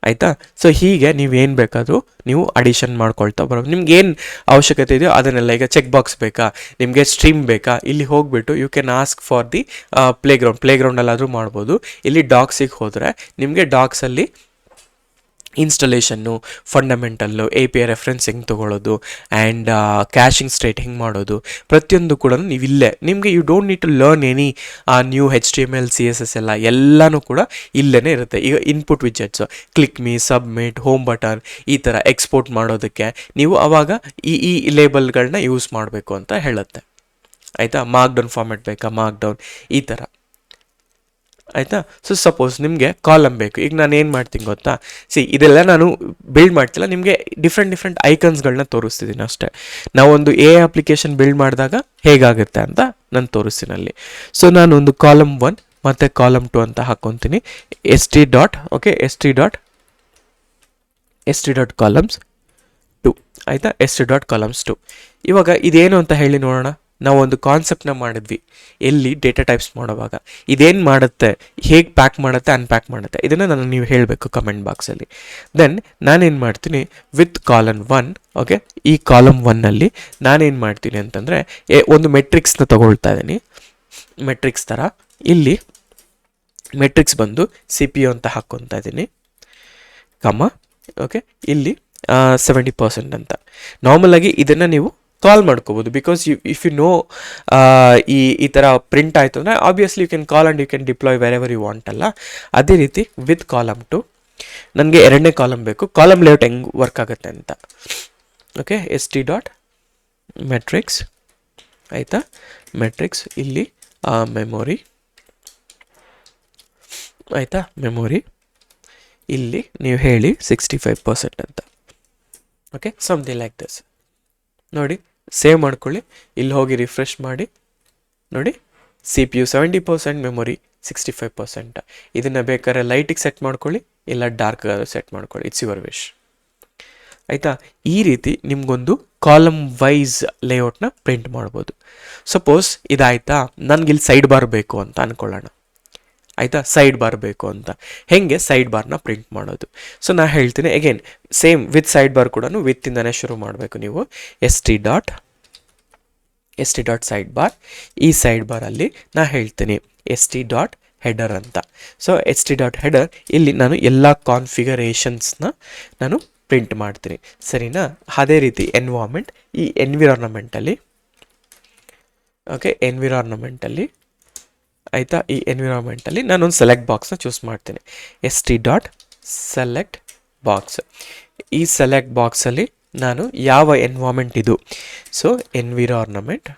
ಆಯಿತಾ. ಸೊ ಹೀಗೆ ನೀವೇನು ಬೇಕಾದರೂ ನೀವು ಅಡಿಷನ್ ಮಾಡ್ಕೊಳ್ತಾ ಬರೋದು. ನಿಮ್ಗೆ ಏನು ಅವಶ್ಯಕತೆ ಇದೆಯೋ ಅದನ್ನೆಲ್ಲ, ಈಗ ಚೆಕ್ ಬಾಕ್ಸ್ ಬೇಕಾ, ನಿಮಗೆ ಸ್ಟ್ರೀಮ್ ಬೇಕಾ, ಇಲ್ಲಿ ಹೋಗಿಬಿಟ್ಟು you can ask for the ಪ್ಲೇಗ್ರೌಂಡಲ್ಲಾದರೂ ಮಾಡ್ಬೋದು. ಇಲ್ಲಿ ಡಾಕ್ಸಿಗೆ ಹೋದರೆ ನಿಮಗೆ ಡಾಕ್ಸಲ್ಲಿ ಇನ್ಸ್ಟಾಲೇಷನ್ನು, ಫಂಡಮೆಂಟಲ್ಲು, API ರೆಫರೆನ್ಸ್ ಹೆಂಗೆ ತೊಗೊಳ್ಳೋದು ಆ್ಯಂಡ್ ಕ್ಯಾಶಿಂಗ್ ಸ್ಟೇಟ್ ಹೆಂಗೆ ಮಾಡೋದು, ಪ್ರತಿಯೊಂದು ಕೂಡ ನೀವು ಇಲ್ಲೇ ನಿಮಗೆ you don't need to learn any new HTML CSS ಎಲ್ಲನೂ ಕೂಡ ಇಲ್ಲೇ ಇರುತ್ತೆ. ಈಗ input widgets, click me, submit, home button, ಈ ಥರ ಎಕ್ಸ್ಪೋರ್ಟ್ ಮಾಡೋದಕ್ಕೆ ನೀವು ಆವಾಗ ಈ ಲೇಬಲ್ಗಳನ್ನ ಯೂಸ್ ಮಾಡಬೇಕು ಅಂತ ಹೇಳುತ್ತೆ ಆಯಿತಾ. ಮಾರ್ಕ್ ಡೌನ್ ಫಾರ್ಮೆಟ್ ಬೇಕಾ, ಮಾರ್ಕ್ ಡೌನ್ ಈ ಥರ ಆಯಿತಾ. ಸೊ ಸಪೋಸ್ ನಿಮಗೆ ಕಾಲಮ್ ಬೇಕು. ಈಗ ನಾನು ಏನು ಮಾಡ್ತೀನಿ ಗೊತ್ತಾ, ಇದೆಲ್ಲ ನಾನು ಬಿಲ್ಡ್ ಮಾಡ್ತಿಲ್ಲ, ನಿಮಗೆ ಡಿಫ್ರೆಂಟ್ ಐಕನ್ಸ್ಗಳನ್ನ ತೋರಿಸ್ತಿದ್ದೀನಿ ಅಷ್ಟೇ. ನಾವೊಂದು ಅಪ್ಲಿಕೇಶನ್ ಬಿಲ್ಡ್ ಮಾಡಿದಾಗ ಹೇಗಾಗುತ್ತೆ ಅಂತ ನಾನು ತೋರಿಸ್ತೀನಿ ಅಲ್ಲಿ. ಸೊ ನಾನು ಒಂದು ಕಾಲಮ್ 1 ಮತ್ತು ಕಾಲಮ್ 2 ಅಂತ ಹಾಕ್ಕೊತೀನಿ. ST ಡಾಟ್ ಕಾಲಮ್ಸ್ 2 ಆಯಿತಾ. ST dot columns 2. ಇವಾಗ ಇದೇನು ಅಂತ ಹೇಳಿ ನೋಡೋಣ. ನಾವು ಒಂದು ಕಾನ್ಸೆಪ್ಟನ್ನ ಮಾಡಿದ್ವಿ ಎಲ್ಲಿ ಡೇಟಾ ಟೈಪ್ಸ್ ಮಾಡೋವಾಗ. ಇದೇನು ಮಾಡುತ್ತೆ, ಹೇಗೆ ಪ್ಯಾಕ್ ಮಾಡುತ್ತೆ, ಅನ್ಪ್ಯಾಕ್ ಮಾಡುತ್ತೆ, ಇದನ್ನು ನೀವು ಹೇಳಬೇಕು ಕಮೆಂಟ್ ಬಾಕ್ಸಲ್ಲಿ. ದೆನ್ ನಾನೇನು ಮಾಡ್ತೀನಿ, ವಿತ್ ಕಾಲಮ್ 1 ಓಕೆ, ಈ ಕಾಲಮ್ 1ನಲ್ಲಿ ನಾನೇನು ಮಾಡ್ತೀನಿ ಅಂತಂದರೆ ಒಂದು ಮೆಟ್ರಿಕ್ಸ್ನ ತೊಗೊಳ್ತಾ ಇದ್ದೀನಿ. ಮೆಟ್ರಿಕ್ಸ್ ಥರ ಇಲ್ಲಿ ಮೆಟ್ರಿಕ್ಸ್ ಬಂದು CPU ಅಂತ ಹಾಕ್ಕೊತಾ ಇದ್ದೀನಿ, ಓಕೆ. ಇಲ್ಲಿ 70% ಅಂತ ನಾರ್ಮಲಾಗಿ ಇದನ್ನು ನೀವು ಕಾಲ್ ಮಾಡ್ಕೋಬೋದು. ಬಿಕಾಸ್ ಇಫ್ ಯು ನೋ ಈ ಥರ ಪ್ರಿಂಟ್ ಆಯಿತು ಅಂದರೆ obviously you can call and you can deploy wherever you want ಅಲ್ಲ. ಅದೇ ರೀತಿ ವಿತ್ ಕಾಲಮ್ 2 ನನಗೆ 2ನೇ ಕಾಲಮ್ ಬೇಕು. ಕಾಲಮ್ ಲೇಔಟ್ ಹೆಂಗೆ ವರ್ಕ್ ಆಗುತ್ತೆ ಅಂತ. ಓಕೆ ST ಡಾಟ್ ಮೆಟ್ರಿಕ್ಸ್ ಆಯಿತಾ. ಮೆಟ್ರಿಕ್ಸ್ ಇಲ್ಲಿ ಮೆಮೊರಿ ಆಯಿತಾ. ಮೆಮೊರಿ ಇಲ್ಲಿ ನೀವು ಹೇಳಿ 65% ಅಂತ. Okay something like this. ನೋಡಿ ಸೇವ್ ಮಾಡ್ಕೊಳ್ಳಿ. ಇಲ್ಲಿ ಹೋಗಿ ರಿಫ್ರೆಶ್ ಮಾಡಿ, ನೋಡಿ CPU 70%, ಮೆಮೊರಿ 65%. ಇದನ್ನು ಬೇಕಾದ್ರೆ ಲೈಟಿಗೆ ಸೆಟ್ ಮಾಡ್ಕೊಳ್ಳಿ, ಇಲ್ಲ ಡಾರ್ಕ್ ಸೆಟ್ ಮಾಡ್ಕೊಳ್ಳಿ, ಇಟ್ಸ್ ಯುವರ್ ವಿಶ್. ಆಯಿತಾ? ಈ ರೀತಿ ನಿಮಗೊಂದು ಕಾಲಮ್ ವೈಸ್ ಲೇಔಟ್ನ ಪ್ರಿಂಟ್ ಮಾಡ್ಬೋದು. ಸಪೋಸ್ ಇದಾಯ್ತಾ, ನನಗಿಲ್ಲಿ ಸೈಡ್ ಬಾರ್ ಬೇಕು ಅಂತ ಅಂದ್ಕೊಳ್ಳೋಣ. ಆಯಿತಾ? ಸೈಡ್ ಬಾರ್ ಬೇಕು ಅಂತ ಹೇಗೆ ಸೈಡ್ ಬಾರ್ನ ಪ್ರಿಂಟ್ ಮಾಡೋದು? ಸೊ ನಾನು ಹೇಳ್ತೀನಿ again, same with sidebar ಕೂಡ ವಿತ್ತಿಂದನೇ ಶುರು ಮಾಡಬೇಕು ನೀವು. S T dot sidebar. ಈ ಸೈಡ್ ಬಾರಲ್ಲಿ ನಾನು ಹೇಳ್ತೀನಿ ಎಸ್ ಟಿ ಡಾಟ್ ಹೆಡರ್ ಅಂತ. So S T dot header, ಇಲ್ಲಿ ನಾನು ಎಲ್ಲ ಕಾನ್ಫಿಗರೇಷನ್ಸ್ನ ನಾನು ಪ್ರಿಂಟ್ ಮಾಡ್ತೀನಿ, ಸರಿನಾ? ಅದೇ ರೀತಿ ಎನ್ವಾರ್ಮೆಂಟ್, ಈ ಎನ್ವಿರಾನ್ಮೆಂಟಲ್ಲಿ ಓಕೆ, ಎನ್ವಿರಾನ್ಮೆಂಟಲ್ಲಿ ಆಯಿತಾ, ಈ ಎನ್ವಿರಾನ್ಮೆಂಟಲ್ಲಿ ನಾನೊಂದು ಸೆಲೆಕ್ಟ್ ಬಾಕ್ಸ್ನ ಚೂಸ್ ಮಾಡ್ತೀನಿ. S T dot select box. ಈ ಸೆಲೆಕ್ಟ್ ಬಾಕ್ಸಲ್ಲಿ ನಾನು ಯಾವ ಎನ್ವಾರ್ಮೆಂಟ್ ಇದು, ಸೊ ಎನ್ವಿರಾನ್ಮೆಂಟ್.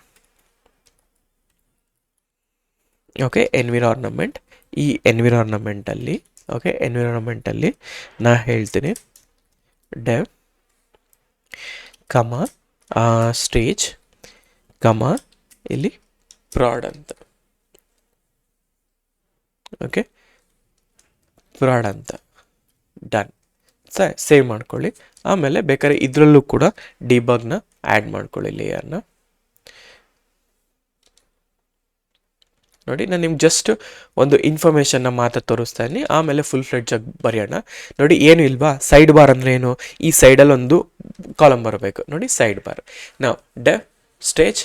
Okay, environment. ಈ ಎನ್ವಿರಾನ್ಮೆಂಟಲ್ಲಿ ಓಕೆ, ಎನ್ವಿರಾನ್ಮೆಂಟಲ್ಲಿ ನಾ ಹೇಳ್ತೀನಿ ಡೆವ್ ಕಮ ಸ್ಟೇಜ್ ಕಮ ಇಲ್ಲಿ ಪ್ರಾಡ್ ಅಂತ. ಓಕೆ, ಪ್ರಾಡ್ ಅಂತ. ಡನ್. ಸೇವ್ ಮಾಡ್ಕೊಳ್ಳಿ. ಆಮೇಲೆ ಬೇಕಾದ್ರೆ ಇದರಲ್ಲೂ ಕೂಡ ಡಿಬಗ್ನ ಆ್ಯಡ್ ಮಾಡ್ಕೊಳ್ಳಿ, ಲೇಯರ್ನ. ನೋಡಿ, ನಾನು ನಿಮ್ಗೆ ಜಸ್ಟ್ ಒಂದು ಇನ್ಫಾರ್ಮೇಷನ್ನ ಮಾತ್ರ ತೋರಿಸ್ತಾ ಇದ್ದೀನಿ, ಆಮೇಲೆ ಫುಲ್ ಫ್ಲೆಡ್ಜಾಗಿ ಬರೆಯೋಣ. ನೋಡಿ, ಏನು ಇಲ್ವಾ, ಸೈಡ್ ಬಾರ್ ಅಂದರೆ ಏನು? ಈ ಸೈಡಲ್ಲಿ ಒಂದು ಕಾಲಮ್ ಬರಬೇಕು. ನೋಡಿ, ಸೈಡ್ ಬಾರ್. ನಾವು ಡೆವ್ ಸ್ಟೇಜ್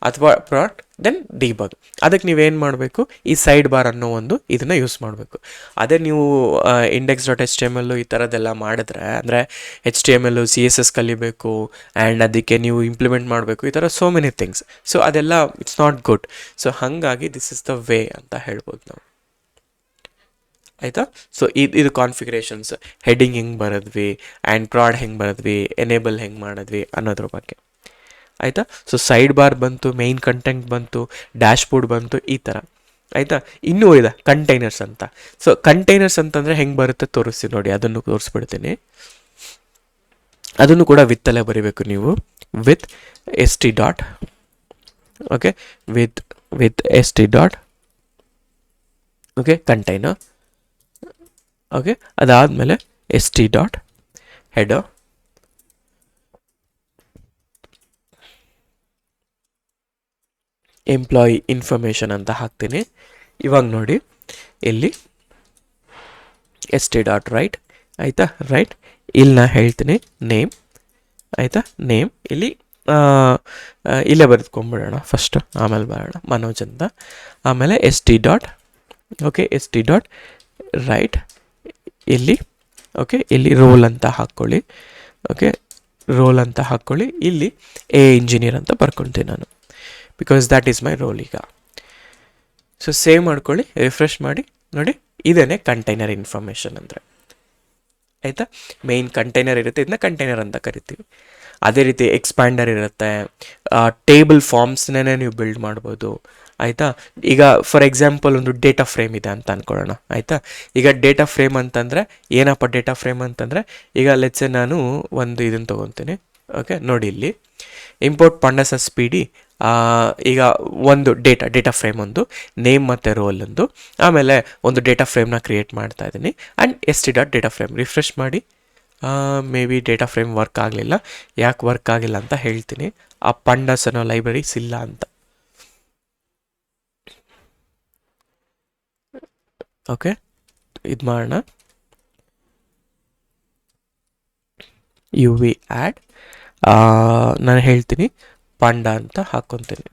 ಅಥವಾ ಪ್ರಾಡ್ ದೆನ್ ಡಿಬಗ್. ಅದಕ್ಕೆ ನೀವೇನು ಮಾಡಬೇಕು, ಈ ಸೈಡ್ ಬಾರ್ ಅನ್ನೋ ಒಂದು ಇದನ್ನು ಯೂಸ್ ಮಾಡಬೇಕು. ಅದೇ ನೀವು index dot H T M L ಈ ಥರದ್ದೆಲ್ಲ ಮಾಡಿದ್ರೆ, ಅಂದರೆ H T M L CSS ಕಲಿಬೇಕು ಆ್ಯಂಡ್ ಅದಕ್ಕೆ ನೀವು ಇಂಪ್ಲಿಮೆಂಟ್ ಮಾಡಬೇಕು, ಈ ಥರ ಸೋ ಮೆನಿ ಥಿಂಗ್ಸ್. ಸೊ ಅದೆಲ್ಲ ಇಟ್ಸ್ ನಾಟ್ ಗುಡ್. ಸೊ ಹಾಗಾಗಿ ದಿಸ್ ಇಸ್ ದ ವೇ ಅಂತ ಹೇಳ್ಬೋದು ನಾವು. ಆಯಿತಾ? ಸೊ ಇದು ಕಾನ್ಫಿಗರೇಷನ್ಸ್, ಹೆಡ್ಡಿಂಗ್ ಹೆಂಗೆ ಬರೆದ್ವಿ ಆ್ಯಂಡ್ ಪ್ರಾಡ್ ಹೆಂಗೆ ಬರೆದ್ವಿ, ಎನೇಬಲ್ ಹೆಂಗೆ ಮಾಡಿದ್ವಿ ಅನ್ನೋದ್ರ ಬಗ್ಗೆ. ಆಯಿತಾ? ಸೊ ಸೈಡ್ ಬಾರ್ ಬಂತು, ಮೇಯ್ನ್ ಕಂಟೆಂಟ್ ಬಂತು, ಡ್ಯಾಶ್ಬೋರ್ಡ್ ಬಂತು, ಈ ಥರ. ಆಯಿತಾ? ಇನ್ನೂ ಇದೆ ಕಂಟೈನರ್ಸ್ ಅಂತ. ಸೊ ಕಂಟೈನರ್ಸ್ ಅಂತಂದರೆ ಹೆಂಗೆ ಬರುತ್ತೆ ತೋರಿಸ್ತೀನಿ ನೋಡಿ, ಅದನ್ನು ತೋರಿಸ್ಬಿಡ್ತೀನಿ. ಅದನ್ನು ಕೂಡ ವಿತ್ತಲ್ಲೇ ಬರೀಬೇಕು ನೀವು. With S T dot okay, with S T dot okay container. Okay, ಅದಾದಮೇಲೆ S T dot header, employee information ಅಂತ ಹಾಕ್ತೀನಿ. ಇವಾಗ ನೋಡಿ, ಇಲ್ಲಿ ಎಸ್ ಟಿ ಡಾಟ್ ರೈಟ್. ಆಯಿತಾ? ರೈಟ್. ಇಲ್ಲಿ ನಾ ಹೇಳ್ತೀನಿ ನೇಮ್. ಆಯಿತಾ? ನೇಮ್ ಇಲ್ಲಿ ಇಲ್ಲೇ ಬರೆದುಕೊಂಡ್ಬಿಡೋಣ ಫಸ್ಟ್, ಆಮೇಲೆ ಬರೋಣ ಮನೋಜ್ ಅಂತ. ಆಮೇಲೆ S T dot okay, S T dot write. ಇಲ್ಲಿ ಓಕೆ, ಇಲ್ಲಿ ರೋಲ್ ಅಂತ ಹಾಕ್ಕೊಳ್ಳಿ. ಓಕೆ, ರೋಲ್ ಅಂತ ಹಾಕ್ಕೊಳ್ಳಿ. ಇಲ್ಲಿ ಇಂಜಿನಿಯರ್ ಅಂತ ಬರ್ಕೊಳ್ತೀನಿ ನಾನು, because that is my role ಈಗ. ಸೊ ಸೇವ್ ಮಾಡ್ಕೊಳ್ಳಿ, ರಿಫ್ರೆಶ್ ಮಾಡಿ. ನೋಡಿ, ಇದೇನೆ ಕಂಟೈನರ್ ಇನ್ಫಾರ್ಮೇಷನ್ ಅಂದರೆ. ಆಯಿತಾ? ಮೇಯ್ನ್ ಕಂಟೈನರ್ ಇರುತ್ತೆ, ಇದನ್ನ ಕಂಟೈನರ್ ಅಂತ ಕರಿತೀವಿ. ಅದೇ ರೀತಿ ಎಕ್ಸ್ಪ್ಯಾಂಡರ್ ಇರುತ್ತೆ, ಟೇಬಲ್ ಫಾರ್ಮ್ಸ್ನೇ ನೀವು ಬಿಲ್ಡ್ ಮಾಡ್ಬೋದು. ಆಯಿತಾ? ಈಗ ಫಾರ್ ಎಕ್ಸಾಂಪಲ್ ಒಂದು ಡೇಟಾ ಫ್ರೇಮ್ ಇದೆ ಅಂತ ಅಂದ್ಕೊಳ್ಳೋಣ. ಆಯಿತಾ? ಈಗ ಡೇಟಾ ಫ್ರೇಮ್ ಅಂತಂದರೆ ಏನಪ್ಪ ಡೇಟಾ ಫ್ರೇಮ್ ಅಂತಂದರೆ, ಈಗ ಲೆಟ್ಸೆ ನಾನು ಒಂದು ಇದನ್ನು ತೊಗೊತೀನಿ. ಓಕೆ, ನೋಡಿ ಇಲ್ಲಿ import pandas as P D. ಈಗ ಒಂದು ಡೇಟಾ ಫ್ರೇಮ್ ಒಂದು ನೇಮ್ ಮತ್ತು ರೋಲ್ ಒಂದು, ಆಮೇಲೆ ಒಂದು ಡೇಟಾ ಫ್ರೇಮ್ನ ಕ್ರಿಯೇಟ್ ಮಾಡ್ತಾ ಇದ್ದೀನಿ. And S T dot data frame. Refresh ಮಾಡಿ. Maybe data frame work ಆಗಲಿಲ್ಲ. ಯಾಕೆ ವರ್ಕ್ ಆಗಿಲ್ಲ ಅಂತ ಹೇಳ್ತೀನಿ. ಆ ಪಂಡಸ್ ಅನ್ನೋ ಲೈಬ್ರರೀಸ್ ಇಲ್ಲ ಅಂತ. ಓಕೆ, ಇದು ಮಾಡೋಣ. ಯು ವಿ ಆ್ಯಡ್ ನಾನು ಹೇಳ್ತೀನಿ ಪಾಂಡ ಅಂತ ಹಾಕ್ಕೊತೀನಿ.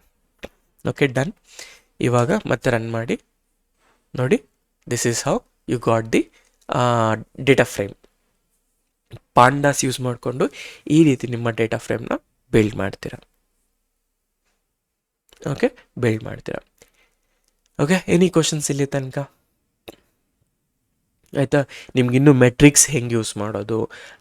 Okay, done. ಇವಾಗ ಮತ್ತೆ ರನ್ ಮಾಡಿ. ನೋಡಿ, this is how you got the data frame. Pandas use ಮಾಡಿಕೊಂಡು ಈ ರೀತಿ ನಿಮ್ಮ ಡೇಟಾ ಫ್ರೇಮ್ನ ಬಿಲ್ಡ್ ಮಾಡ್ತೀರಾ. ಓಕೆ, ಬಿಲ್ಡ್ ಮಾಡ್ತೀರಾ. ಓಕೆ, ಎನಿ ಕ್ವಶನ್ಸ್ ಇಲ್ಲಿ ತನಕ? ಆಯಿತಾ? ನಿಮ್ಗಿನ್ನೂ ಮೆಟ್ರಿಕ್ಸ್ ಹೆಂಗೆ ಯೂಸ್ ಮಾಡೋದು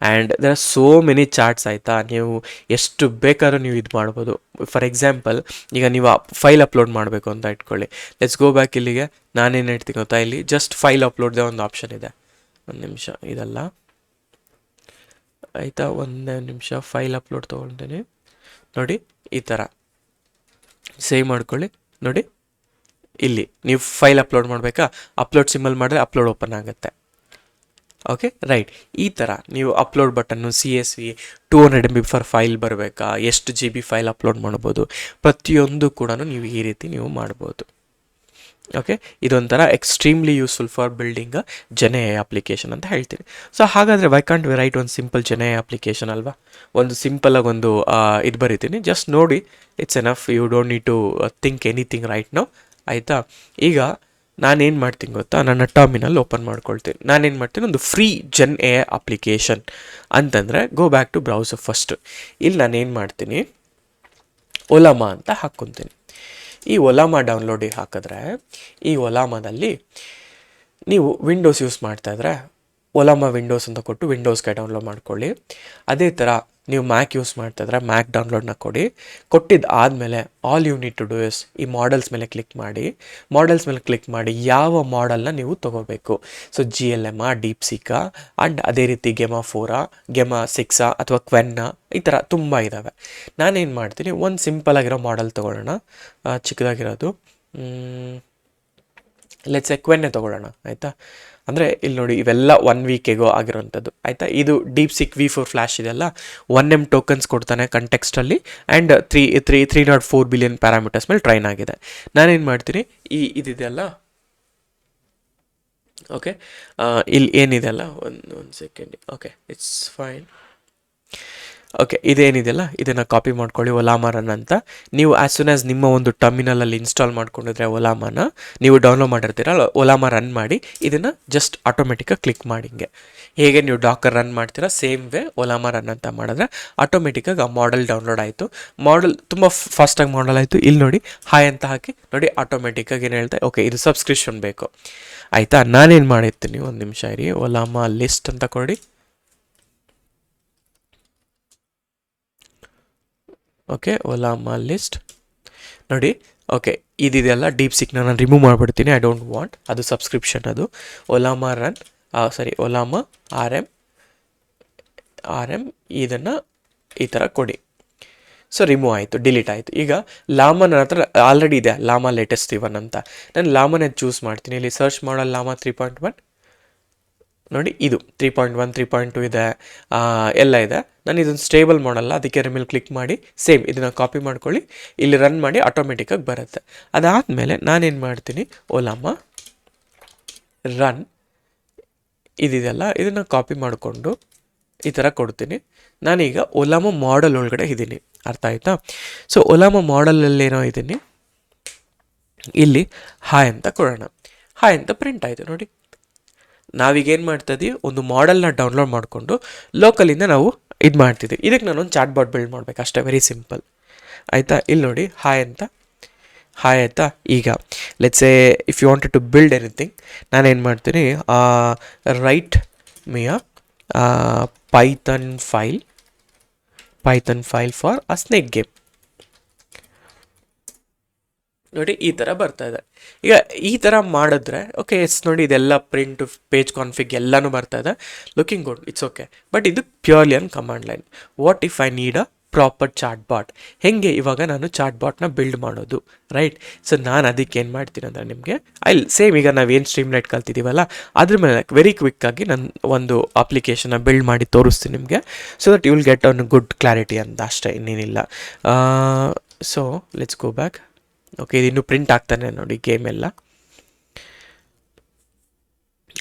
and there are so many charts. ಆಯಿತಾ? ನೀವು ಎಷ್ಟು ಬೇಕಾದ್ರೂ ನೀವು ಇದು ಮಾಡ್ಬೋದು. ಫಾರ್ ಎಕ್ಸಾಂಪಲ್, ಈಗ ನೀವು ಫೈಲ್ ಅಪ್ಲೋಡ್ ಮಾಡಬೇಕು ಅಂತ ಇಟ್ಕೊಳ್ಳಿ. Let's go back. ಇಲ್ಲಿಗೆ ನಾನೇನು ಹೇಳ್ತೀನಿ ಗೊತ್ತಾ, ಇಲ್ಲಿ ಜಸ್ಟ್ ಫೈಲ್ ಅಪ್ಲೋಡ್ದೇ ಒಂದು ಆಪ್ಷನ್ ಇದೆ. ಒಂದು ನಿಮಿಷ, ಇದಲ್ಲ. ಆಯಿತಾ? ಒಂದೇ ನಿಮಿಷ, ಫೈಲ್ ಅಪ್ಲೋಡ್ ತೊಗೊಳ್ತೀನಿ. ನೋಡಿ, ಈ ಥರ ಸೇವ್ ಮಾಡ್ಕೊಳ್ಳಿ. ನೋಡಿ, ಇಲ್ಲಿ ನೀವು ಫೈಲ್ ಅಪ್ಲೋಡ್ ಮಾಡಬೇಕಾ, ಅಪ್ಲೋಡ್ ಸಿಂಬಲ್ ಮಾಡಿದ್ರೆ ಅಪ್ಲೋಡ್ ಓಪನ್ ಆಗುತ್ತೆ. ಓಕೆ ರೈಟ್, ಈ ಥರ ನೀವು ಅಪ್ಲೋಡ್ ಬಟನ್ನು CSV 200 MB ಫರ್ ಫೈಲ್ ಬರಬೇಕಾ, ಎಷ್ಟು GB ಫೈಲ್ ಅಪ್ಲೋಡ್ ಮಾಡ್ಬೋದು, ಪ್ರತಿಯೊಂದು ಕೂಡ ನೀವು ಈ ರೀತಿ ನೀವು ಮಾಡ್ಬೋದು. ಓಕೆ, ಇದೊಂಥರ extremely useful for building gen application ಅಂತ ಹೇಳ್ತೀನಿ. ಸೊ ಹಾಗಾದರೆ ವೈ ಕಾಂಟ್ ವಿ ರೈಟ್ ಒಂದು ಸಿಂಪಲ್ ಜನ ಅಪ್ಲಿಕೇಶನ್ ಅಲ್ವಾ, ಒಂದು ಸಿಂಪಲಾಗಿ ಒಂದು ಇದು ಬರೀತೀನಿ, ಜಸ್ಟ್ ನೋಡಿ, it's enough, you don't need to think anything right now. ಆಯಿತಾ, ಈಗ ನಾನೇನು ಮಾಡ್ತೀನಿ ಗೊತ್ತಾ, ನನ್ನ ಟರ್ಮಿನಲ್ ಓಪನ್ ಮಾಡ್ಕೊಳ್ತೀನಿ. ನಾನೇನು ಮಾಡ್ತೀನಿ, ಒಂದು ಫ್ರೀ ಜನ್ ಎ ಅಪ್ಲಿಕೇಶನ್ ಅಂತಂದರೆ go back to browser first. ಇಲ್ಲಿ ನಾನೇನು ಮಾಡ್ತೀನಿ, ಒಲಾಮಾ ಅಂತ ಹಾಕ್ಕೊತೀನಿ. ಈ ಒಲಾಮಾ ಡೌನ್ಲೋಡಿಗೆ ಹಾಕಿದ್ರೆ, ಈ ಒಲಾಮಾದಲ್ಲಿ ನೀವು ವಿಂಡೋಸ್ ಯೂಸ್ ಮಾಡ್ತಾಯಿದ್ರೆ ಒಲಾಮಾ ವಿಂಡೋಸ್ ಅಂತ ಕೊಟ್ಟು ವಿಂಡೋಸ್ಗೆ ಡೌನ್ಲೋಡ್ ಮಾಡ್ಕೊಳ್ಳಿ. ಅದೇ ಥರ ನೀವು ಮ್ಯಾಕ್ ಯೂಸ್ ಮಾಡ್ತಾಯಿದ್ರೆ ಮ್ಯಾಕ್ ಡೌನ್ಲೋಡ್ನ ಕೊಟ್ಟಿದ್ದು ಆದಮೇಲೆ all you need to do is ಈ ಮಾಡೆಲ್ಸ್ ಮೇಲೆ ಕ್ಲಿಕ್ ಮಾಡಿ ಯಾವ ಮಾಡೆಲ್ನ ನೀವು ತೊಗೋಬೇಕು. ಸೊ GLM, ಡೀಪ್ಸೀಕಾ ಆ್ಯಂಡ್ ಅದೇ ರೀತಿ ಗೆಮಾ 4, ಗೆಮಾ 6 ಅಥವಾ ಕ್ವೆನ್ನ, ಈ ಥರ ತುಂಬ ಇದ್ದಾವೆ. ನಾನೇನು ಮಾಡ್ತೀನಿ, ಒಂದು ಸಿಂಪಲಾಗಿರೋ ಮಾಡೆಲ್ ತೊಗೊಳ್ಳೋಣ, ಚಿಕ್ಕದಾಗಿರೋದು, ಲೆಟ್ಸ್ ಕ್ವೆನ್ನೇ ತೊಗೊಳ್ಳೋಣ. ಆಯಿತಾ, ಅಂದರೆ ಇಲ್ಲಿ ನೋಡಿ, ಇವೆಲ್ಲ 1 ವೀಕೆಗೋ ಆಗಿರೋವಂಥದ್ದು. ಆಯಿತಾ, ಇದು ಡೀಪ್ಸೀಕ್ V4 ಫ್ಲ್ಯಾಶ್ ಇದೆಲ್ಲ 1M ಟೋಕನ್ಸ್ ಕೊಡ್ತಾನೆ ಕಂಟೆಕ್ಸ್ಟಲ್ಲಿ, ಆ್ಯಂಡ್ 304 ಬಿಲಿಯನ್ ಪ್ಯಾರಾಮೀಟರ್ಸ್ ಮೇಲೆ ಟ್ರೈನ್ ಆಗಿದೆ. ನಾನೇನು ಮಾಡ್ತೀನಿ, ಇದೆಲ್ಲ ಓಕೆ, ಇಲ್ಲಿ ಏನಿದೆಲ್ಲ ಒಂದು second, okay it's fine. Okay, ಇದೇನಿದೆಯಲ್ಲ ಇದನ್ನು ಕಾಪಿ ಮಾಡ್ಕೊಳ್ಳಿ, ಒಲಾಮಾ ರನ್ ಅಂತ. ನೀವು ಆ್ಯಸ್ ಸೂನ್ ಆ್ಯಸ್ ನಿಮ್ಮ ಒಂದು ಟರ್ಮಿನಲಲ್ಲಿ ಇನ್ಸ್ಟಾಲ್ ಮಾಡ್ಕೊಂಡಿದ್ರೆ ಒಲಾಮಾನ, ನೀವು ಡೌನ್ಲೋಡ್ ಮಾಡಿರ್ತೀರಲ್ಲ, ಒಲಾಮಾ ರನ್ ಮಾಡಿ ಇದನ್ನು ಜಸ್ಟ್ ಆಟೋಮೆಟಿಕಾಗಿ ಕ್ಲಿಕ್ ಮಾಡಿ. ಹಿಂಗೆ ಹೇಗೆ ನೀವು ಡಾಕರ್ ರನ್ ಮಾಡ್ತೀರಾ ಸೇಮ್ ವೇ ಒಲಾಮಾ ರನ್ ಅಂತ ಮಾಡಿದ್ರೆ ಆಟೋಮೆಟಿಕಾಗಿ ಆ ಮಾಡೆಲ್ ಡೌನ್ಲೋಡ್ ಆಯಿತು. ಮಾಡೆಲ್ ತುಂಬ ಫಾಸ್ಟಾಗಿ ಮಾಡೆಲ್ ಆಯಿತು. ಇಲ್ಲಿ ನೋಡಿ, ಹಾಯ್ ಅಂತ ಹಾಕಿ ನೋಡಿ, ಆಟೋಮೆಟಿಕಾಗಿ ಏನು ಹೇಳ್ತಾ, ಓಕೆ ಇದು ಸಬ್ಸ್ಕ್ರಿಪ್ಷನ್ ಬೇಕು. ಆಯಿತಾ, ನಾನೇನು ಮಾಡಿರ್ತೀನಿ, ಒಂದು ನಿಮಿಷ ಇರಿ, ಒಲಾಮಾ ಲಿಸ್ಟ್ ಅಂತ ಕೊಡಿ. ಓಕೆ, ಒಲಾಮಾ ಲಿಸ್ಟ್ ನೋಡಿ. ಓಕೆ, ಇದೆಲ್ಲ ಡೀಪ್ಸೀಕ್ನ ನಾನು ರಿಮೂವ್ ಮಾಡಿಬಿಡ್ತೀನಿ, ಐ ಡೋಂಟ್ ವಾಂಟ್, ಅದು ಸಬ್ಸ್ಕ್ರಿಪ್ಷನ್. ಅದು ಒಲಾಮಾ ರನ್, ಒಲಾಮಾ ಆರ್ ಎಮ್ ಇದನ್ನು ಈ ಥರ ಕೊಡಿ. ಸೊ ರಿಮೂವ್ ಆಯಿತು, ಡಿಲೀಟ್ ಆಯಿತು. ಈಗ ಲಾಮಾ ನನ್ನ ಹತ್ರ ಆಲ್ರೆಡಿ ಇದೆ, ಲಾಮಾ ಲೇಟೆಸ್ಟ್ 1 ಅಂತ. ನಾನು ಲಾಮಾನೇ ಚೂಸ್ ಮಾಡ್ತೀನಿ. ಇಲ್ಲಿ ಸರ್ಚ್ ಮಾಡೋ ಲಾಮಾ 3.1 ನೋಡಿ, ಇದು 3.1, 3.2 ಇದೆ, ಎಲ್ಲ ಇದೆ. ನಾನು ಇದನ್ನು ಸ್ಟೇಬಲ್ ಮಾಡಲ್ಲ, ಅದಕ್ಕೆ ಮೇಲೆ ಕ್ಲಿಕ್ ಮಾಡಿ ಸೇಮ್ ಇದನ್ನು ಕಾಪಿ ಮಾಡ್ಕೊಳ್ಳಿ, ಇಲ್ಲಿ ರನ್ ಮಾಡಿ, ಆಟೋಮೆಟಿಕಾಗಿ ಬರುತ್ತೆ. ಅದಾದಮೇಲೆ ನಾನೇನು ಮಾಡ್ತೀನಿ, ಒಲಾಮಾ ರನ್ ಇದೆಯಲ್ಲ ಇದನ್ನು ಕಾಪಿ ಮಾಡಿಕೊಂಡು ಈ ಥರ ಕೊಡ್ತೀನಿ. ನಾನೀಗ ಒಲಾಮಾ ಮಾಡೆಲ್ ಒಳಗಡೆ ಇದ್ದೀನಿ, ಅರ್ಥ ಆಯಿತಾ? ಸೊ ಒಲಾಮಾ ಮಾಡೆಲಲ್ಲಿ ಏನೋ ಇದ್ದೀನಿ, ಇಲ್ಲಿ ಹಾಯ್ ಅಂತ ಕೊಡೋಣ. ಹಾಯ್ ಅಂತ ಪ್ರಿಂಟ್ ಆಯಿತು ನೋಡಿ. ನಾವೀಗೇನು ಮಾಡ್ತಾಯಿದ್ದೀವಿ, ಒಂದು ಮಾಡೆಲ್ನ ಡೌನ್ಲೋಡ್ ಮಾಡಿಕೊಂಡು ಲೋಕಲಿಂದ ನಾವು ಇದು ಮಾಡ್ತಿದ್ದೀವಿ. ಇದಕ್ಕೆ ನಾನೊಂದು ಚಾಟ್ ಬಾಟ್ ಬಿಲ್ಡ್ ಮಾಡಬೇಕು ಅಷ್ಟೇ, ವೆರಿ ಸಿಂಪಲ್. ಆಯಿತಾ, ಇಲ್ಲಿ ನೋಡಿ ಹಾಯ್ ಆಯಿತಾ. ಈಗ let's say if you wanted to build anything, ನಾನೇನು ಮಾಡ್ತೀನಿ, write me a Python file for a snake game. ನೋಡಿ, ಈ ಥರ ಬರ್ತಾ ಇದೆ. ಈಗ ಈ ಥರ ಮಾಡಿದ್ರೆ ಓಕೆ, ಎಸ್ ನೋಡಿ, ಇದೆಲ್ಲ ಪ್ರಿಂಟ್, ಪೇಜ್ ಕಾನ್ಫಿಗ್ ಎಲ್ಲನೂ ಬರ್ತಾ ಇದೆ, looking good, it's okay. But ಇದು purely on command line. What if I need a proper chatbot? ಹೇಗೆ ಇವಾಗ ನಾನು ಚಾಟ್ ಬಾಟ್ನ ಬಿಲ್ಡ್ ಮಾಡೋದು, ರೈಟ್? ಸೊ ನಾನು ಅದಕ್ಕೆ ಏನು ಮಾಡ್ತೀನಿ ಅಂದರೆ, ನಿಮಗೆ ಸೇಮ್ ಈಗ ನಾವೇನು ಸ್ಟ್ರೀಮ್ಲೈಟ್ ಕಲ್ತಿದ್ದೀವಲ್ಲ ಅದ್ರ ಮೇಲೆ ವೆರಿ ಕ್ವಿಕ್ಕಾಗಿ ನಾನು ಒಂದು ಅಪ್ಲಿಕೇಶನ್ನ ಬಿಲ್ಡ್ ಮಾಡಿ ತೋರಿಸ್ತೀನಿ ನಿಮಗೆ, so that you will get an good clarity ಅಂತ ಅಷ್ಟೇ, ಇನ್ನೇನಿಲ್ಲ. So let's go back. Okay, ಇದು ಇನ್ನೂ ಪ್ರಿಂಟ್ ಆಗ್ತಾನೆ ನೋಡಿ ಗೇಮ್ ಎಲ್ಲ.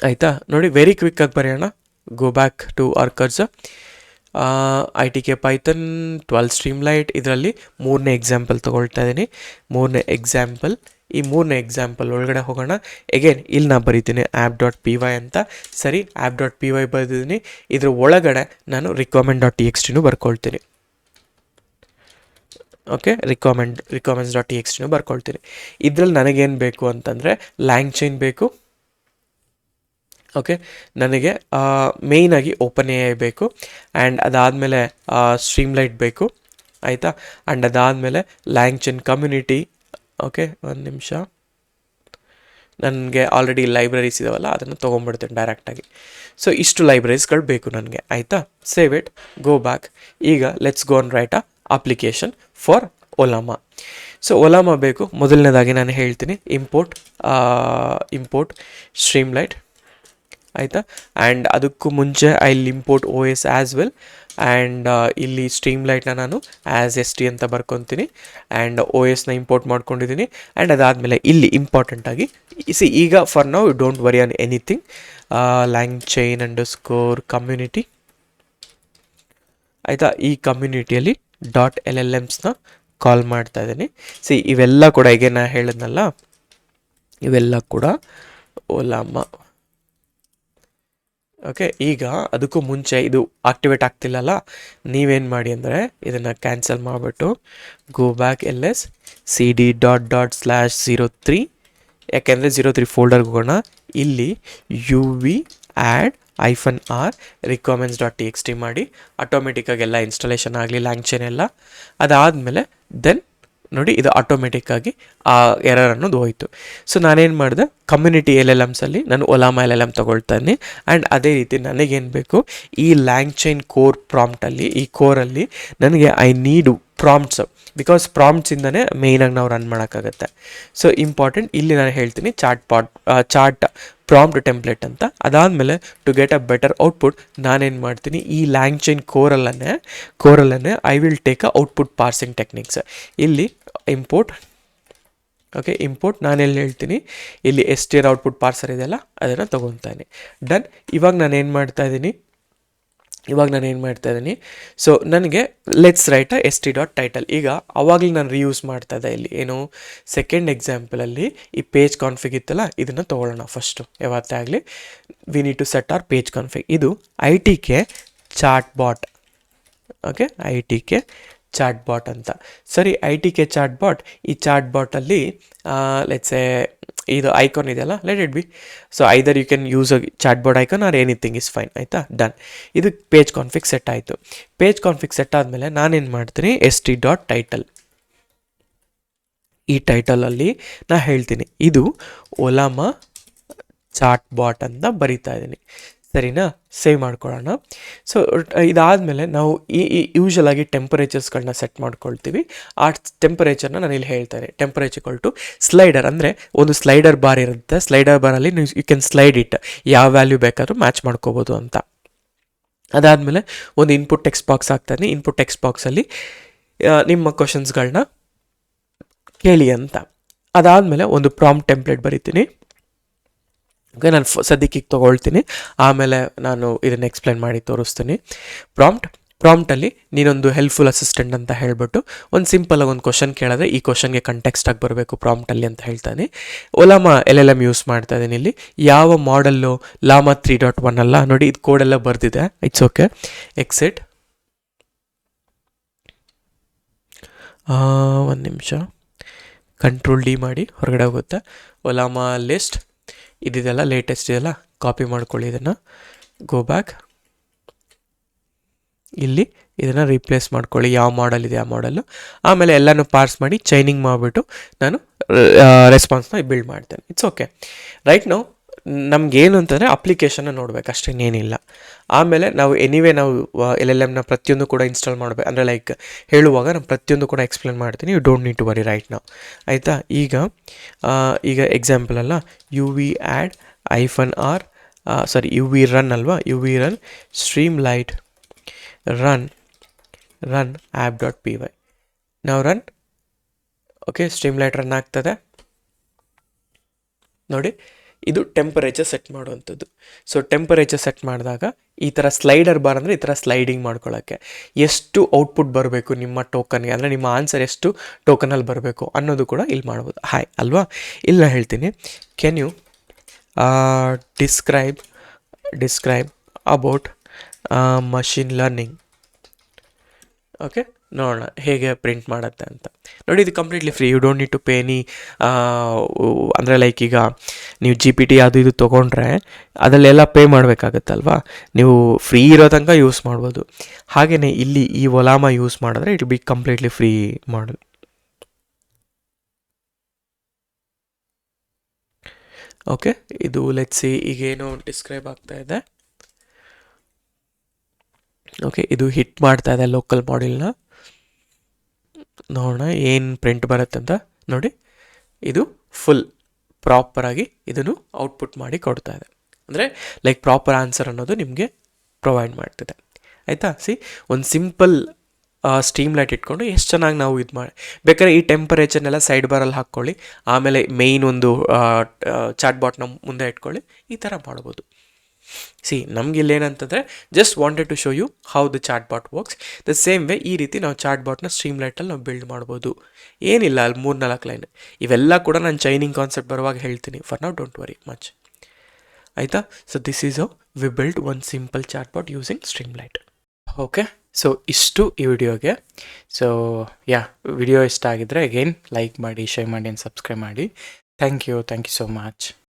ಆಯಿತಾ, ನೋಡಿ ವೆರಿ ಕ್ವಿಕ್ಕಾಗಿ ಬರೆಯೋಣ. Go back to our Cursor. ITK Python 12 Streamlit, ಇದರಲ್ಲಿ 3ನೇ ಎಕ್ಸಾಂಪಲ್ ತೊಗೊಳ್ತಾ ಇದ್ದೀನಿ. 3ನೇ ಎಕ್ಸಾಂಪಲ್, ಈ 3ನೇ ಎಕ್ಸಾಂಪಲ್ ಒಳಗಡೆ ಹೋಗೋಣ. ಎಗೇನ್ ಇಲ್ಲಿ ನಾನು ಬರೀತೀನಿ app.py ಅಂತ. ಸರಿ, app.py ಬರೆದಿದ್ದೀನಿ. ಇದ್ರ ಒಳಗಡೆ ನಾನು requirement.txt ಬರ್ಕೊಳ್ತೀನಿ. Okay, requirements.txt ಬರ್ಕೊಳ್ತೀನಿ. ಇದರಲ್ಲಿ ನನಗೇನು ಬೇಕು ಅಂತಂದರೆ ಲ್ಯಾಂಗ್ ಚೈನ್ ಬೇಕು. ಓಕೆ, ನನಗೆ ಮೇಯ್ನಾಗಿ ಓಪನ್ ಎ ಐ ಬೇಕು, ಆ್ಯಂಡ್ ಅದಾದಮೇಲೆ ಸ್ಟ್ರೀಮ್ಲೈಟ್ ಬೇಕು. ಆಯಿತಾ, ಆ್ಯಂಡ್ ಅದಾದಮೇಲೆ ಲ್ಯಾಂಗ್ ಚೈನ್ ಕಮ್ಯುನಿಟಿ. ಓಕೆ, ಒಂದು ನಿಮಿಷ, ನನಗೆ ಆಲ್ರೆಡಿ ಲೈಬ್ರರೀಸ್ ಇದಾವಲ್ಲ ಅದನ್ನು ತೊಗೊಂಡ್ಬಿಡ್ತೀನಿ ಡೈರೆಕ್ಟಾಗಿ. ಸೊ ಇಷ್ಟು ಲೈಬ್ರರೀಸ್ಗಳು ಬೇಕು ನನಗೆ. ಆಯಿತಾ, ಸೇವ್ ಇಟ್, ಗೋ ಬ್ಯಾಕ್. ಈಗ let's go on write a application for Ollama. So Ollama ಬೇಕು. ಮೊದಲನೇದಾಗಿ ನಾನು ಹೇಳ್ತೀನಿ ಇಂಪೋರ್ಟ್ ಸ್ಟ್ರೀಮ್ಲೈಟ್ ಆಯಿತಾ. ಆ್ಯಂಡ್ ಅದಕ್ಕೂ ಮುಂಚೆ I will import O S as well. And ಇಲ್ಲಿ ಸ್ಟ್ರೀಮ್ಲೈಟ್ನ ನಾನು ಆ್ಯಸ್ ಎಸ್ ಟಿ ಅಂತ ಬರ್ಕೊತೀನಿ. ಆ್ಯಂಡ್ ಓ ಎಸ್ನ ಇಂಪೋರ್ಟ್ ಮಾಡ್ಕೊಂಡಿದ್ದೀನಿ. ಆ್ಯಂಡ್ ಅದಾದಮೇಲೆ ಇಲ್ಲಿ ಇಂಪಾರ್ಟೆಂಟಾಗಿ ಈಗ for now don't worry on anything. LangChain underscore community ಆಯಿತಾ. ಈ ಕಮ್ಯುನಿಟಿಯಲ್ಲಿ .llms ಕಾಲ್ ಮಾಡ್ತಾ ಇದ್ದೀನಿ. ಇವೆಲ್ಲ ಕೂಡ ಈಗ ನಾ ಹೇಳಿದ್ನಲ್ಲ, ಇವೆಲ್ಲ ಕೂಡ ಒಲಾಮ. ಓಕೆ, ಈಗ ಅದಕ್ಕೂ ಮುಂಚೆ ಇದು ಆಕ್ಟಿವೇಟ್ ಆಗ್ತಿಲ್ಲಲ್ಲ, ನೀವೇನು ಮಾಡಿ ಅಂದರೆ ಇದನ್ನು ಕ್ಯಾನ್ಸಲ್ ಮಾಡಿಬಿಟ್ಟು ಗೋ ಬ್ಯಾಕ್ LS cd./03, ಯಾಕೆಂದರೆ 03 ಫೋಲ್ಡರ್ಗೆ ಹೋಗೋಣ. ಇಲ್ಲಿ UV add -r requirements.txt ಮಾಡಿ ಆಟೋಮೆಟಿಕ್ಕಾಗಿ ಎಲ್ಲ ಇನ್ಸ್ಟಾಲೇಷನ್ ಆಗಲಿ LangChain ಎಲ್ಲ. ಅದಾದಮೇಲೆ ದೆನ್ ನೋಡಿ ಇದು ಆಟೋಮೆಟಿಕ್ಕಾಗಿ ಆ ಎರರ್ ಅನ್ನೋದು ಹೋಯಿತು. ಸೊ ನಾನೇನು ಮಾಡಿದೆ, ಕಮ್ಯುನಿಟಿ LLMಸಲ್ಲಿ ನಾನು ಒಲಾಮ LLM ತೊಗೊಳ್ತಾ ಇದ್ದೀನಿ. ಆ್ಯಂಡ್ ಅದೇ ರೀತಿ ನನಗೇನು ಬೇಕು, ಈ LangChain ಕೋರ್ ಪ್ರಾಂಪ್ಟಲ್ಲಿ, ಈ ಕೋರಲ್ಲಿ ನನಗೆ ಐ ನೀಡು ಪ್ರಾಂಪ್ಟ್ಸ್, ಬಿಕಾಸ್ ಪ್ರಾಂಪ್ಟ್ಸಿಂದನೇ ಮೇಯ್ನಾಗಿ ನಾವು ರನ್ ಮಾಡೋಕ್ಕಾಗತ್ತೆ. ಸೊ ಇಂಪಾರ್ಟೆಂಟ್ ಇಲ್ಲಿ ನಾನು ಹೇಳ್ತೀನಿ ಚಾರ್ಟ್ ಪ್ರಾಂಪ್ಟ್ ಟೆಂಪ್ಲೇಟ್ ಅಂತ. ಅದಾದಮೇಲೆ to get a better output ನಾನೇನು ಮಾಡ್ತೀನಿ, ಈ LangChain ಕೋರಲ್ಲೇ I will take a output parsing techniques. ಇಲ್ಲಿ ಇಂಪೋರ್ಟ್ ನಾನೆಲ್ಲಿ ಹೇಳ್ತೀನಿ, ಇಲ್ಲಿ STR ಔಟ್ಪುಟ್ ಪಾರ್ಸರ್ ಇದೆಯಲ್ಲ ಅದನ್ನು ತೊಗೊತಾನೆ. ಡನ್. ಇವಾಗ ನಾನೇನು ಮಾಡ್ತಾ ಇದ್ದೀನಿ, ಸೊ ನನಗೆ ಲೆಟ್ಸ್ ರೈಟ್ st.title. ಈಗ ಅವಾಗಲೇ ನಾನು ರಿಯೂಸ್ ಮಾಡ್ತಾ ಇದ್ದೆ. ಇಲ್ಲಿ ಏನು ಸೆಕೆಂಡ್ ಎಕ್ಸಾಂಪಲಲ್ಲಿ ಈ ಪೇಜ್ ಕಾನ್ಫಿಗ್ ಇತ್ತಲ್ಲ, ಇದನ್ನು ತೊಗೊಳ್ಳೋಣ ಫಸ್ಟು. ಯಾವತ್ತೇ ಆಗಲಿ we need to set our page config. ಇದು ITK chat bot. Okay, ITK chat bot ಅಂತ. ಸರಿ, ITK ಚಾಟ್ ಬಾಟ್. ಈ ಚಾಟ್ ಬಾಟಲ್ಲಿ ಲೆಟ್ಸ್ ಎ ಇದು ಐಕಾನ್ ಇದೆಯಲ್ಲ, let it be. So either you can use a chat bot icon or anything is fine. ಆಯಿತಾ, ಡನ್. ಇದು ಪೇಜ್ ಕಾನ್ಫಿಗ್ ಸೆಟ್ ಆಯಿತು. ಪೇಜ್ ಕಾನ್ಫಿಗ್ ಸೆಟ್ ಆದಮೇಲೆ ನಾನೇನು ಮಾಡ್ತೀನಿ, st.title. ಈ ಟೈಟಲಲ್ಲಿ ನಾ ಹೇಳ್ತೀನಿ ಇದು ಒಲಾಮ ಚಾಟ್ ಬಾಟ್ ಅಂತ ಬರಿತಾ ಇದ್ದೀನಿ. ಸರಿನಾ, ಸೇವ್ ಮಾಡ್ಕೊಳ್ಳೋಣ. ಸೊ ಇದಾದಮೇಲೆ ನಾವು ಯೂಶಲಾಗಿ ಟೆಂಪರೇಚರ್ಸ್ಗಳನ್ನ ಸೆಟ್ ಮಾಡ್ಕೊಳ್ತೀವಿ. ಆ ಟೆಂಪರೇಚರ್ನ ನಾನು ಇಲ್ಲಿ ಹೇಳ್ತೇನೆ. ಟೆಂಪರೇಚರ್ ಟು ಸ್ಲೈಡರ್, ಅಂದರೆ ಒಂದು ಸ್ಲೈಡರ್ ಬಾರ್ ಇರುತ್ತೆ. ಸ್ಲೈಡರ್ ಬಾರಲ್ಲಿ ನೀವು ಯು ಕ್ಯಾನ್ ಸ್ಲೈಡ್ ಇಟ್, ಯಾವ ವ್ಯಾಲ್ಯೂ ಬೇಕಾದ್ರೂ ಮ್ಯಾಚ್ ಮಾಡ್ಕೋಬೋದು ಅಂತ. ಅದಾದಮೇಲೆ ಒಂದು ಇನ್ಪುಟ್ ಟೆಕ್ಸ್ಟ್ ಬಾಕ್ಸ್ ಹಾಕ್ತಾನೆ. ಇನ್ಪುಟ್ ಟೆಕ್ಸ್ಟ್ ಬಾಕ್ಸಲ್ಲಿ ನಿಮ್ಮ ಕ್ವಶನ್ಸ್ಗಳನ್ನ ಕೇಳಿ ಅಂತ. ಅದಾದಮೇಲೆ ಒಂದು ಪ್ರಾಂಪ್ಟ್ ಟೆಂಪ್ಲೇಟ್ ಬರಿತೀನಿ. ಓಕೆ, ನಾನು ಸದ್ಯಕ್ಕೆ ತೊಗೊಳ್ತೀನಿ, ಆಮೇಲೆ ನಾನು ಇದನ್ನು ಎಕ್ಸ್ಪ್ಲೇನ್ ಮಾಡಿ ತೋರಿಸ್ತೀನಿ. ಪ್ರಾಂಪ್ಟಲ್ಲಿ ನೀನೊಂದು ಹೆಲ್ಪ್ಫುಲ್ ಅಸಿಸ್ಟೆಂಟ್ ಅಂತ ಹೇಳ್ಬಿಟ್ಟು ಒಂದು ಸಿಂಪಲಾಗಿ ಒಂದು ಕ್ವಶನ್ ಕೇಳಿದ್ರೆ ಈ ಕ್ವಶನ್ಗೆ ಕಂಟೆಕ್ಸ್ಟ್ ಆಗಿ ಬರಬೇಕು ಪ್ರಾಂಪ್ಟಲ್ಲಿ ಅಂತ ಹೇಳ್ತಾನೆ. ಒಲಾಮ LLM ಯೂಸ್ ಮಾಡ್ತಾ ಇದ್ದೀನಿ. ಇಲ್ಲಿ ಯಾವ ಮಾಡಲ್ಲು, ಲಾಮಾ 3.1 ಅಲ್ಲ, ನೋಡಿ ಇದು ಕೋಡೆಲ್ಲ ಬರೆದಿದೆ. It's okay. ಎಕ್ಸಿಟ್, ಒಂದು ನಿಮಿಷ, Ctrl D ಮಾಡಿ ಹೊರಗಡೆ ಹೋಗುತ್ತೆ. ಒಲಾಮ ಲಿಸ್ಟ್ ಇದಿದೆಲ್ಲ ಲೇಟೆಸ್ಟ್ ಇದೆಲ್ಲ ಕಾಪಿ ಮಾಡ್ಕೊಳ್ಳಿ. ಇದನ್ನು ಗೋ ಬ್ಯಾಕ್, ಇಲ್ಲಿ ಇದನ್ನು ರೀಪ್ಲೇಸ್ ಮಾಡ್ಕೊಳ್ಳಿ, ಯಾವ ಮಾಡಲ್ ಇದೆ ಆ ಮಾಡಲ್ಲು. ಆಮೇಲೆ ಎಲ್ಲನೂ ಪಾರ್ಸ್ ಮಾಡಿ ಚೈನಿಂಗ್ ಮಾಡಿಬಿಟ್ಟು ನಾನು ರೆಸ್ಪಾನ್ಸ್ನ ಬಿಲ್ಡ್ ಮಾಡ್ತೇನೆ. It's okay. ರೈಟ್ ನಾವು ನಮಗೇನು ಅಂತಂದರೆ ಅಪ್ಲಿಕೇಶನ್ನ ನೋಡ್ಬೇಕು, ಅಷ್ಟೇನೇನಿಲ್ಲ. ಆಮೇಲೆ ನಾವು ನಾವು LLMನ ಪ್ರತಿಯೊಂದು ಕೂಡ ಇನ್ಸ್ಟಾಲ್ ಮಾಡಬೇಕು. ಅಂದರೆ ಲೈಕ್ ಹೇಳುವಾಗ ನಾನು ಪ್ರತಿಯೊಂದು ಕೂಡ ಎಕ್ಸ್ಪ್ಲೇನ್ ಮಾಡ್ತೀನಿ. You don't need to worry right ನಾವು. ಆಯಿತಾ, ಈಗ ಎಕ್ಸಾಂಪಲ್ ಅಲ್ಲ, UV add -r UV run ಅಲ್ವಾ, UV run streamlight run app.py. ನಾವು ರನ್. ಓಕೆ, ಸ್ಟ್ರೀಮ್ಲೈಟ್ ರನ್ ಆಗ್ತದೆ ನೋಡಿ. ಇದು ಟೆಂಪರೇಚರ್ ಸೆಟ್ ಮಾಡುವಂಥದ್ದು. ಸೊ ಟೆಂಪರೇಚರ್ ಸೆಟ್ ಮಾಡಿದಾಗ ಈ ಥರ ಸ್ಲೈಡರ್ ಬಾರ್ ಅಂದರೆ ಈ ಥರ ಸ್ಲೈಡಿಂಗ್ ಮಾಡ್ಕೊಳ್ಳೋಕ್ಕೆ ಎಷ್ಟು ಔಟ್ಪುಟ್ ಬರಬೇಕು ನಿಮ್ಮ ಟೋಕನ್ಗೆ, ಅಂದರೆ ನಿಮ್ಮ ಆನ್ಸರ್ ಎಷ್ಟು ಟೋಕನಲ್ಲಿ ಬರಬೇಕು ಅನ್ನೋದು ಕೂಡ ಇಲ್ಲಿ ಮಾಡ್ಬೋದು. ಹಾಯ್ ಅಲ್ವಾ, ಇಲ್ಲಿ ನಾನು ಹೇಳ್ತೀನಿ, can you describe about machine learning. Okay, ನೋಡೋಣ ಹೇಗೆ ಪ್ರಿಂಟ್ ಮಾಡುತ್ತೆ ಅಂತ. ನೋಡಿ, ಇದು completely free. You don't need to pay any. ಅಂದರೆ ಲೈಕ್ ಈಗ ನೀವು GPT ಅದು ಇದು ತೊಗೊಂಡ್ರೆ ಅದರಲ್ಲೆಲ್ಲ ಪೇ ಮಾಡಬೇಕಾಗತ್ತಲ್ವಾ. ನೀವು ಫ್ರೀ ಇರೋ ತನಕ ಯೂಸ್ ಮಾಡ್ಬೋದು. ಹಾಗೆಯೇ ಇಲ್ಲಿ ಈ ಒಲಾಮ ಯೂಸ್ ಮಾಡಿದ್ರೆ it be completely free model. Okay, ಇದು ಲೆಟ್ಸ್ ಸಿ ಈಗೇನು ಡಿಸ್ಕ್ರೈಬ್ ಆಗ್ತಾ ಇದೆ. ಓಕೆ, ಇದು ಹಿಟ್ ಮಾಡ್ತಾ ಇದೆ ಲೋಕಲ್ ಮಾಡೆಲ್ನ. ನೋಡೋಣ ಏನು ಪ್ರಿಂಟ್ ಬರುತ್ತೆ ಅಂತ. ನೋಡಿ, ಇದು ಫುಲ್ ಪ್ರಾಪರಾಗಿ ಇದನ್ನು ಔಟ್ಪುಟ್ ಮಾಡಿ ಕೊಡ್ತಾ ಇದೆ. ಅಂದರೆ ಲೈಕ್ ಪ್ರಾಪರ್ ಆನ್ಸರ್ ಅನ್ನೋದು ನಿಮಗೆ ಪ್ರೊವೈಡ್ ಮಾಡ್ತಿದೆ. ಆಯಿತಾ? ಒಂದು ಸಿಂಪಲ್ ಸ್ಟ್ರೀಮ್ ಲೈಟ್ ಇಟ್ಕೊಂಡು ಎಷ್ಟು ಚೆನ್ನಾಗಿ ನಾವು ಇದು ಮಾಡಿ, ಬೇಕಾದ್ರೆ ಈ ಟೆಂಪರೇಚರ್ನೆಲ್ಲ ಸೈಡ್ ಬಾರಲ್ಲಿ ಹಾಕ್ಕೊಳ್ಳಿ, ಆಮೇಲೆ ಮೇಯ್ನ್ ಒಂದು ಚಾಟ್ ಬಾಟ್ನ ಮುಂದೆ ಇಟ್ಕೊಳ್ಳಿ, ಈ ಥರ ಮಾಡ್ಬೋದು. ನಮ್ಗೆ ಇಲ್ಲಿ ಏನಂತಂದರೆ just wanted to show you how the chat bot works. The same way ಈ ರೀತಿ ನಾವು ಚಾಟ್ ಬಾಟ್ನ ಸ್ಟ್ರೀಮ್ ಲೈಟಲ್ಲಿ ನಾವು ಬಿಲ್ಡ್ ಮಾಡ್ಬೋದು. ಏನಿಲ್ಲ, ಅಲ್ಲಿ 3-4 ಲೈನ್. ಇವೆಲ್ಲ ಕೂಡ ನಾನು ಚೈನಿಂಗ್ ಕಾನ್ಸೆಪ್ಟ್ ಬರುವಾಗ ಹೇಳ್ತೀನಿ. For now don't worry much. ಆಯಿತಾ? So this is how we build one simple chatbot using Streamlit. Okay, so ಇಷ್ಟು ಈ ವಿಡಿಯೋಗೆ. ಸೊ ವಿಡಿಯೋ ಇಷ್ಟ ಆಗಿದ್ದರೆ ಅಗೇನ್ ಲೈಕ್ ಮಾಡಿ, ಶೇರ್ ಮಾಡಿ ಆ್ಯಂಡ್ ಸಬ್ಸ್ಕ್ರೈಬ್ ಮಾಡಿ. Thank you so much.